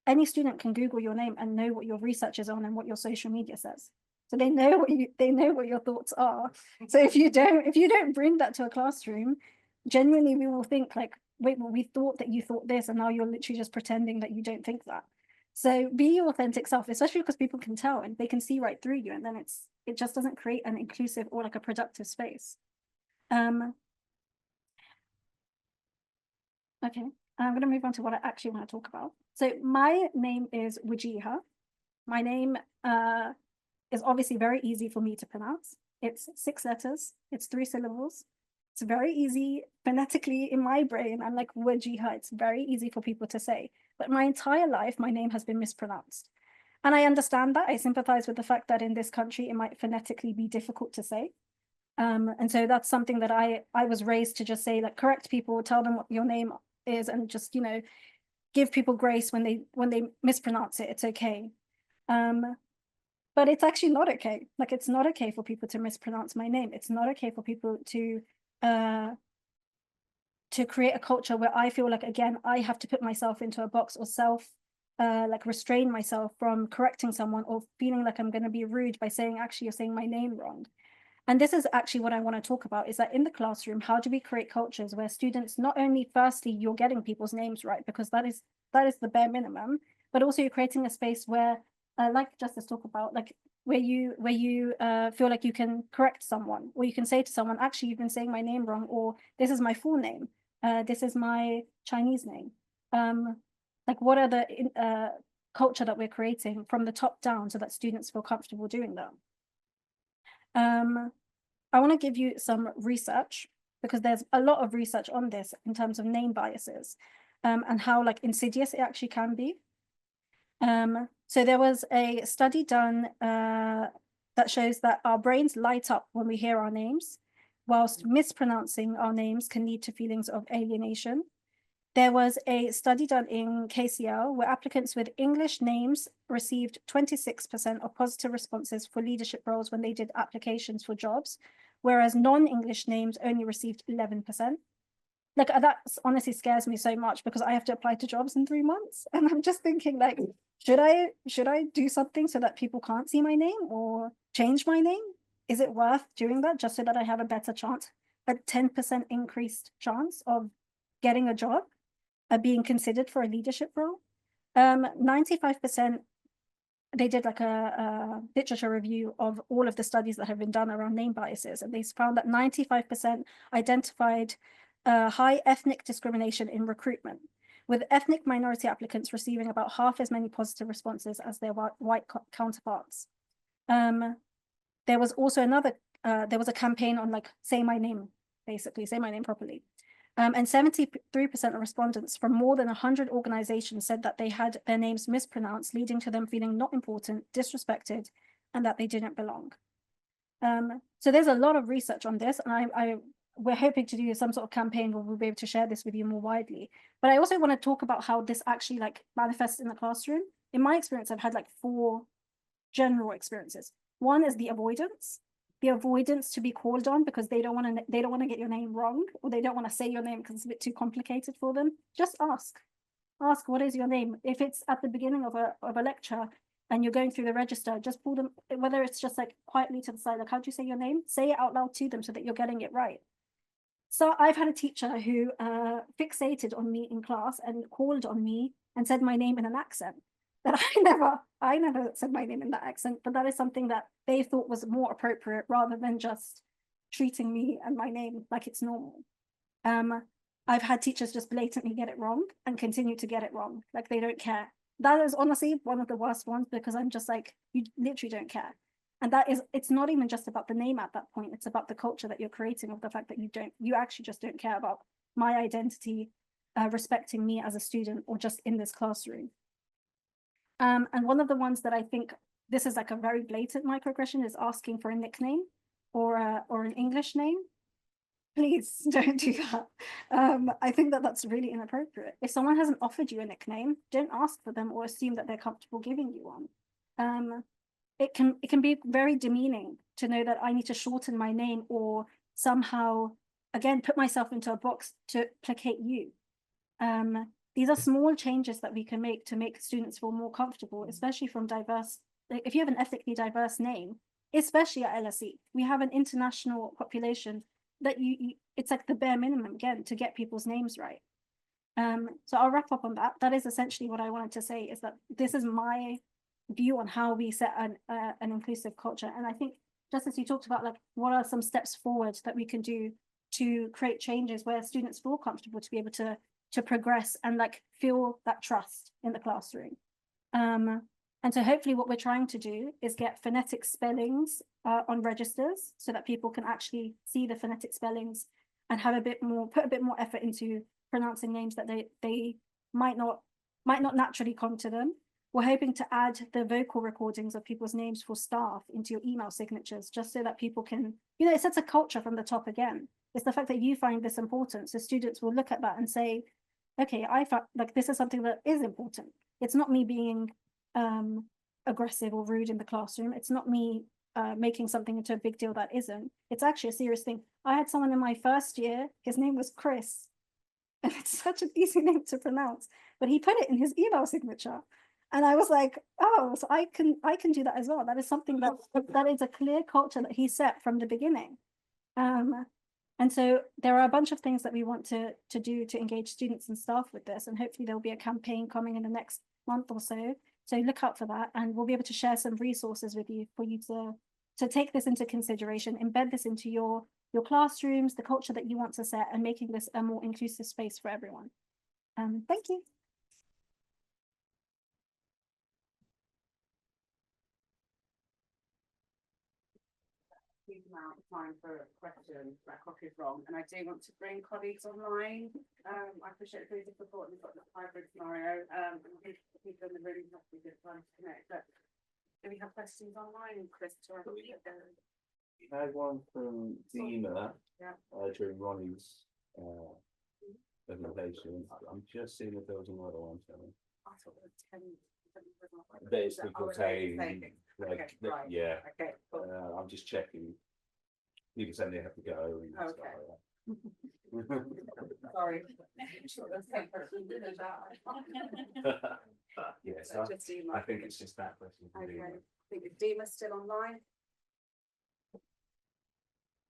any student can Google your name and know what your research is on and what your social media says. So they know what your thoughts are. So if you don't bring that to a classroom, genuinely we will think like, wait, well, we thought that you thought this and now you're literally just pretending that you don't think that. So be your authentic self, especially because people can tell and they can see right through you, and then it just doesn't create an inclusive or like a productive space. Okay. I'm going to move on to what I actually want to talk about. So my name is Wajiha. My name is obviously very easy for me to pronounce. It's 6 letters. It's 3 syllables. It's very easy phonetically in my brain. I'm like Wajiha. It's very easy for people to say. But my entire life, my name has been mispronounced. And I understand that. I sympathize with the fact that in this country, it might phonetically be difficult to say. And so that's something that I was raised to just say, like, correct people, tell them what your name is, and just give people grace when they mispronounce it. It's okay. But it's actually not okay. Like, it's not okay for people to mispronounce my name. It's not okay for people to create a culture where I feel like, again, I have to put myself into a box or like restrain myself from correcting someone or feeling like I'm going to be rude by saying, actually, you're saying my name wrong. And this is actually what I want to talk about, is that in the classroom, how do we create cultures where students, not only firstly, you're getting people's names right, because that is the bare minimum, but also you're creating a space where, like Justice talked about, like where you feel like you can correct someone, or you can say to someone, actually, you've been saying my name wrong, or this is my full name, this is my Chinese name. Like, what are the culture that we're creating from the top down so that students feel comfortable doing that. I want to give you some research because there's a lot of research on this in terms of name biases and how like insidious it actually can be. So there was a study done that shows that our brains light up when we hear our names, whilst mispronouncing our names can lead to feelings of alienation. There was a study done in KCL where applicants with English names received 26% of positive responses for leadership roles when they did applications for jobs, whereas non-English names only received 11%. Like that honestly scares me so much because I have to apply to jobs in 3 months. And I'm just thinking like, should I do something so that people can't see my name or change my name? Is it worth doing that just so that I have a better chance, a 10% increased chance of getting a job? Being considered for a leadership role. 95%, they did like a literature review of all of the studies that have been done around name biases, and they found that 95% identified high ethnic discrimination in recruitment, with ethnic minority applicants receiving about half as many positive responses as their white counterparts. There was also there was a campaign on like, say my name, basically, say my name properly. And 73% of respondents from more than 100 organizations said that they had their names mispronounced, leading to them feeling not important, disrespected, and that they didn't belong. So there's a lot of research on this, and we're hoping to do some sort of campaign where we'll be able to share this with you more widely. But I also want to talk about how this actually like manifests in the classroom. In my experience, I've had like 4 general experiences. One is the avoidance to be called on because they don't want to get your name wrong, or they don't want to say your name because it's a bit too complicated for them. Just ask what is your name. If it's at the beginning of a lecture and you're going through the register, just pull them, whether it's just like quietly to the side, like, how do you say your name? Say it out loud to them so that you're getting it right. So I've had a teacher who fixated on me in class and called on me and said my name in an accent that I never said my name in that accent, but that is something that they thought was more appropriate rather than just treating me and my name like it's normal. I've had teachers just blatantly get it wrong and continue to get it wrong, like they don't care. That is honestly one of the worst ones because I'm just like, you literally don't care. And it's not even just about the name at that point, it's about the culture that you're creating of the fact that you actually just don't care about my identity, respecting me as a student or just in this classroom. And one of the ones that I think this is like a very blatant microaggression is asking for a nickname or an English name. Please don't do that. I think that that's really inappropriate. If someone hasn't offered you a nickname, don't ask for them or assume that they're comfortable giving you one. It can be very demeaning to know that I need to shorten my name or somehow, again, put myself into a box to placate you. These are small changes that we can make to make students feel more comfortable, especially from diverse, like if you have an ethnically diverse name, especially at LSE, we have an international population that it's like the bare minimum, again, to get people's names right. So I'll wrap up on that. That is essentially what I wanted to say, is that this is my view on how we set an inclusive culture. And I think just as you talked about, like, what are some steps forward that we can do to create changes where students feel comfortable to be able to progress and like feel that trust in the classroom. And so hopefully what we're trying to do is get phonetic spellings on registers so that people can actually see the phonetic spellings and have put a bit more effort into pronouncing names that they might not naturally come to them. We're hoping to add the vocal recordings of people's names for staff into your email signatures, just so that people can, it sets a culture from the top again. It's the fact that you find this important. So students will look at that and say, okay, I find like this is something that is important. It's not me being aggressive or rude in the classroom. It's not me making something into a big deal that isn't. It's actually a serious thing. I had someone in my first year, his name was Chris, and it's such an easy name to pronounce, but he put it in his email signature. And I was like, oh, so I can do that as well. That is something that is a clear culture that he set from the beginning. And so there are a bunch of things that we want to do to engage students and staff with this. And hopefully there'll be a campaign coming in the next month or so. So look out for that. And we'll be able to share some resources with you for you to take this into consideration, embed this into your classrooms, the culture that you want to set, and making this a more inclusive space for everyone. Thank you. amount of time for questions, that clock is wrong, and I do want to bring colleagues online. I appreciate it's really difficult, we've got the hybrid scenario, and I think people in the room have to be good time to connect, but do we have questions online, Chris? We had one from Dina Yeah. during Ronnie's presentation. I'm just seeing if there was another one. Sorry. I thought there were 10. Basically saying, like, right. yeah, Okay, cool. I'm just checking. People saying they have to go. And stuff Okay. like that. Sorry. I'm sure the same person did it that. Yes, So just email. I think it's just that question. from Okay, Dina. I think is Dima still online?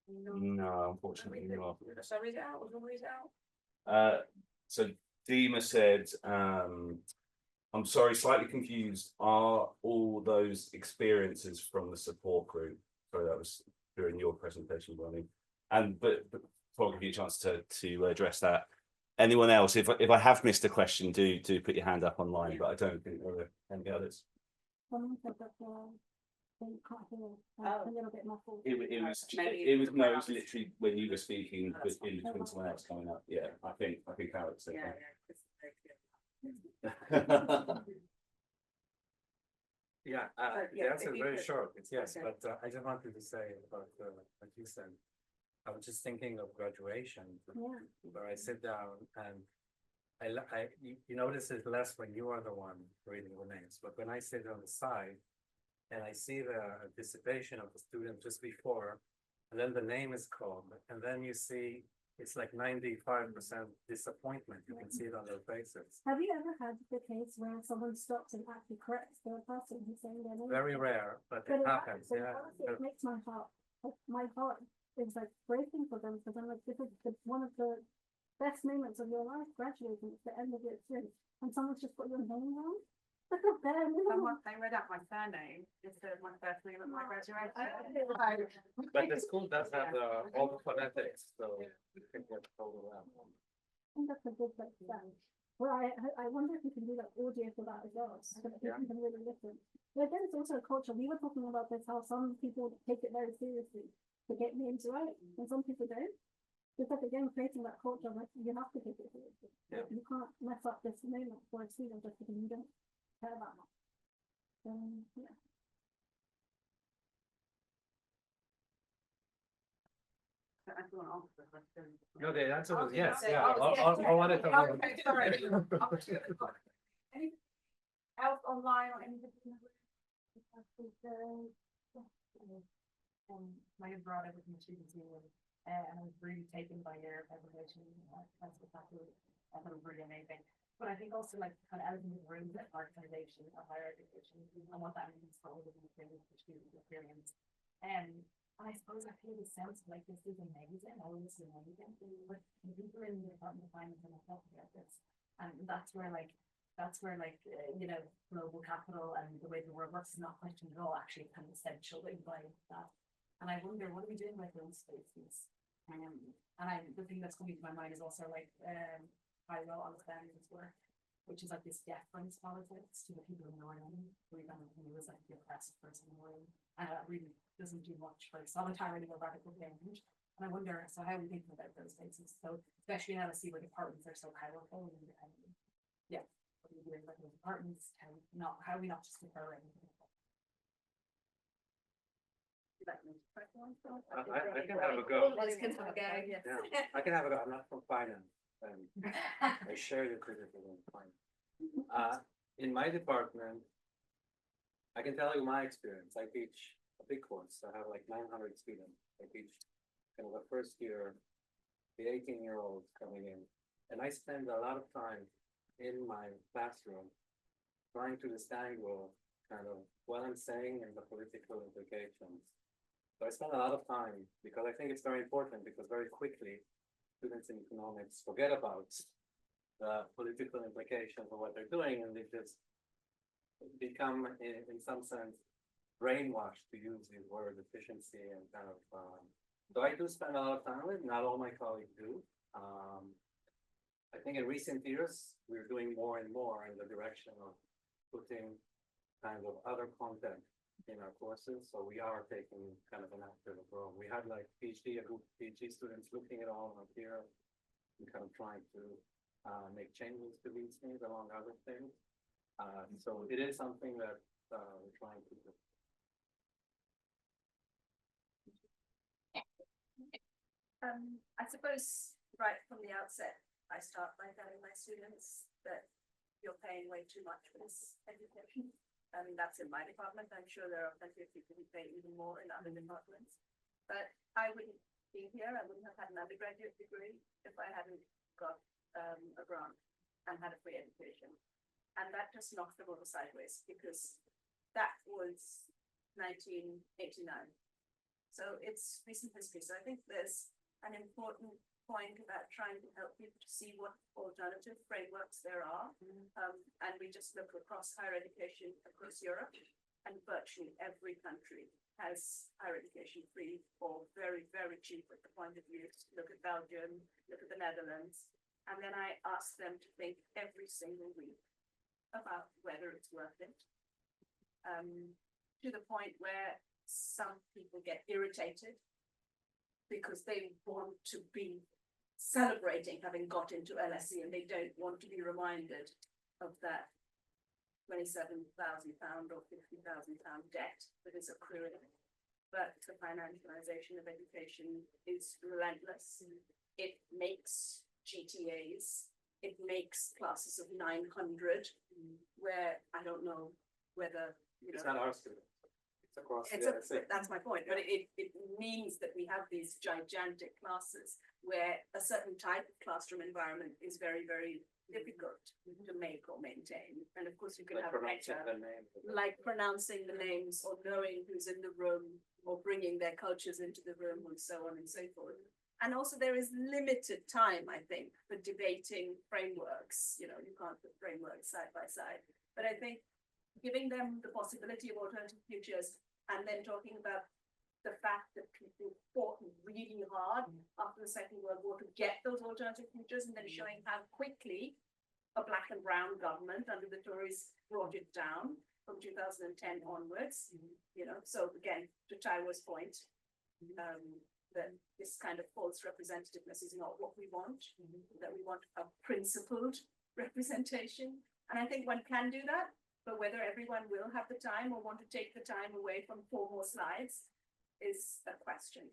No, unfortunately not. Shall I read it out? We'll read it out. So Dima said, I'm sorry, slightly confused. Are all those experiences from the support group? Sorry, that was during your presentation, Ronnie. And but I'll give you a chance to address that. Anyone else? If I have missed a question, do put your hand up online. But I don't think there are any others. Someone said that they can't hear, Oh. a little bit muffled. It was no, it was literally when you were speaking, but in between someone else coming up. Yeah, I think Alex said Yeah, that. Yeah, the yeah, answer if is you very could- short, it's yes, Okay. but I just wanted to say about what you said. I was just thinking of graduation, Yeah. where I sit down and you notice it less when you are the one reading the names, but when I sit on the side and I see the anticipation of the student just before, and then the name is called, and then you see it's like 95% disappointment. You can see it on their faces. Have you ever had the case where someone stops and actually corrects the person who's saying their name? Very rare, but But it happens, but yeah. honestly, it makes my heart is like breaking for them, because I'm like, this is one of the best moments of your life, graduating. It's the end of your experience, and someone's just got your name wrong. That's a bare minimum. They read out my surname instead of my first name at my graduation. But the school does have all the phonetics, so you can get overwhelmed. I think that's a good like step. Well, I wonder if you can do like audio for that as well, so that people can really listen. But again, it's also a culture. We were talking about this, how some people take it very seriously to get names right, and some people don't. It's like again creating that culture, like you have to take it seriously. Yeah. You can't mess up this moment for a student just because you don't care about that. Yeah. I don't want to answer the question. No, the answer was Okay, yes, okay, yeah, oh, yes. I wanted to. Okay, sorry. Anything else online or anything? My broad everything students here, and I was really taken by your presentation. That's spectacular. I thought it was really amazing. But I think also like kind of elephant in the room, that organization of higher education, and what that means for all of the student experience. And I suppose I feel the sense like this is amazing. All this is amazing. But the people in the Department of Finance are not talking about this, and that's where you know, global capital and the way the world works is not questioned at all. Actually, kind of essential by that. And I wonder, what are we doing with those spaces? The thing that's coming to my mind is also like Cairo Alexander's work, which is like this deference politics to the people in the room. Who was like the oppressed person in the room, and that really doesn't do much for solidarity or radical change. And I wonder, so how are we thinking about those spaces? So especially in LSE where departments are so powerful and independent. Yeah, what are we doing with those departments? How are we not just deferring? I can have a go. Liz can have a go, yes. Yeah, I can have a go. I'm not from finance, and I share your criticism of finance. In my department, I can tell you my experience. I teach a big course. I have like 900 students. I teach kind of the first year, the 18-year-olds coming in, and I spend a lot of time in my classroom trying to disentangle kind of what I'm saying and the political implications. So I spend a lot of time because I think it's very important, because very quickly students in economics forget about the political implications of what they're doing, and they just become in some sense brainwashed, to use these words, efficiency and kind of so I do spend a lot of time with it. Not all my colleagues do. I think in recent years we're doing more and more in the direction of putting kind of other content in our courses, so we are taking kind of an active role. We had like a group of PhD students looking at all of here and kind of trying to make changes to these things along other things. So it is something that we're trying to do. I suppose right from the outset, I start by telling my students that you're paying way too much for this education. I mean, that's in my department. I'm sure there are plenty of people who pay even more in other departments. But I wouldn't be here. I wouldn't have had an undergraduate degree if I hadn't got a grant and had a free education. And that just knocked them over sideways because that was 1989. So it's recent history. So I think there's an important point about trying to help people to see what alternative frameworks there are. And we just look across higher education across Europe, and virtually every country has higher education free or very, very cheap at the point of use. Look at Belgium, look at the Netherlands. And then I ask them to think every single week about whether it's worth it. To the point where some people get irritated because they want to be celebrating having got into LSE and they don't want to be reminded of that £27,000 or £50,000 debt that is accruing. But the financialization of education is relentless. It makes GTAs, it makes classes of 900, where I don't know whether, you know. It's not our students. Across That's my point, but it means that we have these gigantic classes where a certain type of classroom environment is very, very difficult to make or maintain. And of course, you can have better, like pronouncing the names or knowing who's in the room or bringing their cultures into the room and so on and so forth. And also there is limited time, I think, for debating frameworks. You know, you can't put frameworks side by side, but I think giving them the possibility of alternative futures and then talking about the fact that people fought really hard after the Second World War to get those alternative futures, and then showing how quickly a black and brown government under the Tories brought it down from 2010 onwards. You know, so again, to Taiwo's point, that this kind of false representativeness is not what we want, that we want a principled representation. And I think one can do that, but whether everyone will have the time or want to take the time away from 4 more slides is a question.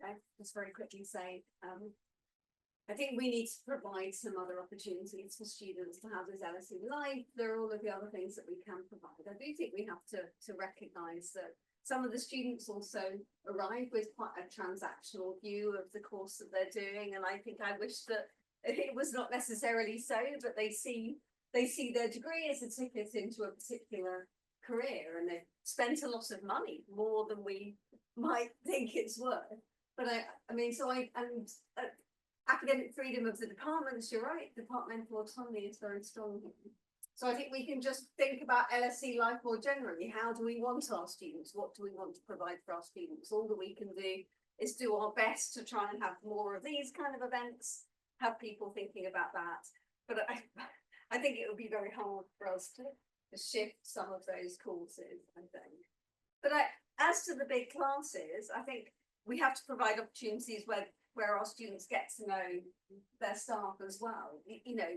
I just very quickly say, I think we need to provide some other opportunities for students to have this LSE live. There are all of the other things that we can provide. I do think we have to recognise that some of the students also arrive with quite a transactional view of the course that they're doing, and I think I wish that it was not necessarily so, but they see their degree as a ticket into a particular career, and they've spent a lot of money, more than we might think it's worth. But I mean, so academic freedom of the departments, you're right, departmental autonomy is very strong here. So I think we can just think about LSE life more generally. How do we want our students? What do we want to provide for our students? All that we can do is do our best to try and have more of these kind of events, have people thinking about that. But I think it would be very hard for us to shift some of those courses, I think. But as to the big classes, I think we have to provide opportunities where our students get to know their staff as well. You know,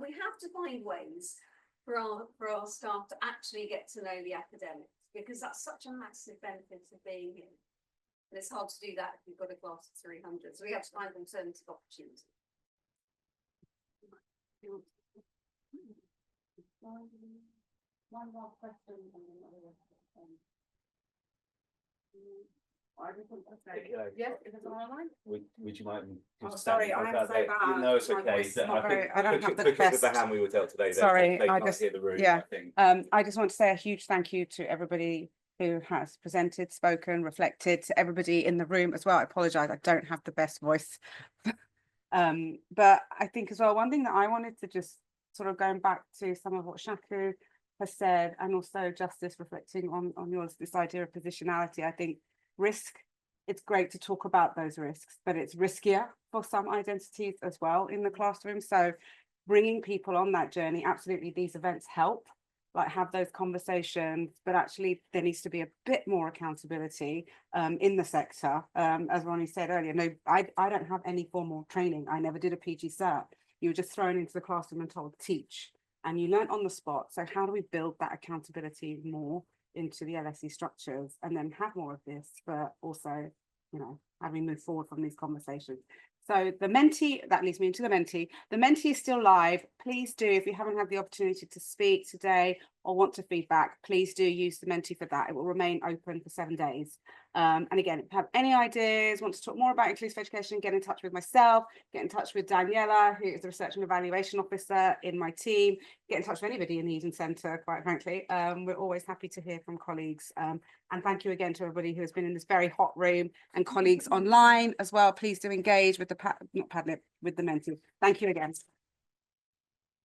we have to find ways for our staff to actually get to know the academics, because that's such a massive benefit of being here. And it's hard to do that if you've got a class of 300. So we have to find alternative opportunities. One more question and another question. Yes, is it online? Would you mind? Oh, just sorry, standing I'm with so that? bad. No, it's My okay. voice is not I think very- I don't have the because of the best- hand we were dealt today, Sorry, they I can't just- hear the room, yeah. I think. I just want to say a huge thank you to everybody who has presented, spoken, reflected, to everybody in the room as well. I apologise, I don't have the best voice. But I think as well, one thing that I wanted to just sort of going back to some of what Shaku has said, and also Justice reflecting on yours, this idea of positionality. I think risk, it's great to talk about those risks, but it's riskier for some identities as well in the classroom. So bringing people on that journey, absolutely, these events help. like have those conversations, but actually there needs to be a bit more accountability in the sector. As Ronnie said earlier, no, I don't have any formal training. I never did a PG cert. You were just thrown into the classroom and told to teach, and you learnt on the spot. So how do we build that accountability more into the LSE structures, and then have more of this, but also, you know, how do we move forward from these conversations? So the mentee, that leads me into the mentee. The mentee is still live. Please do, if you haven't had the opportunity to speak today or want to feedback, please do use the mentee for that. It will remain open for 7 days. And again, if you have any ideas, want to talk more about inclusive education, get in touch with myself, get in touch with Daniela, who is the Research and Evaluation Officer in my team, get in touch with anybody in the Eden Centre, quite frankly. We're always happy to hear from colleagues. And thank you again to everybody who has been in this very hot room, and colleagues online as well. Please do engage with the with the mentee. Thank you again.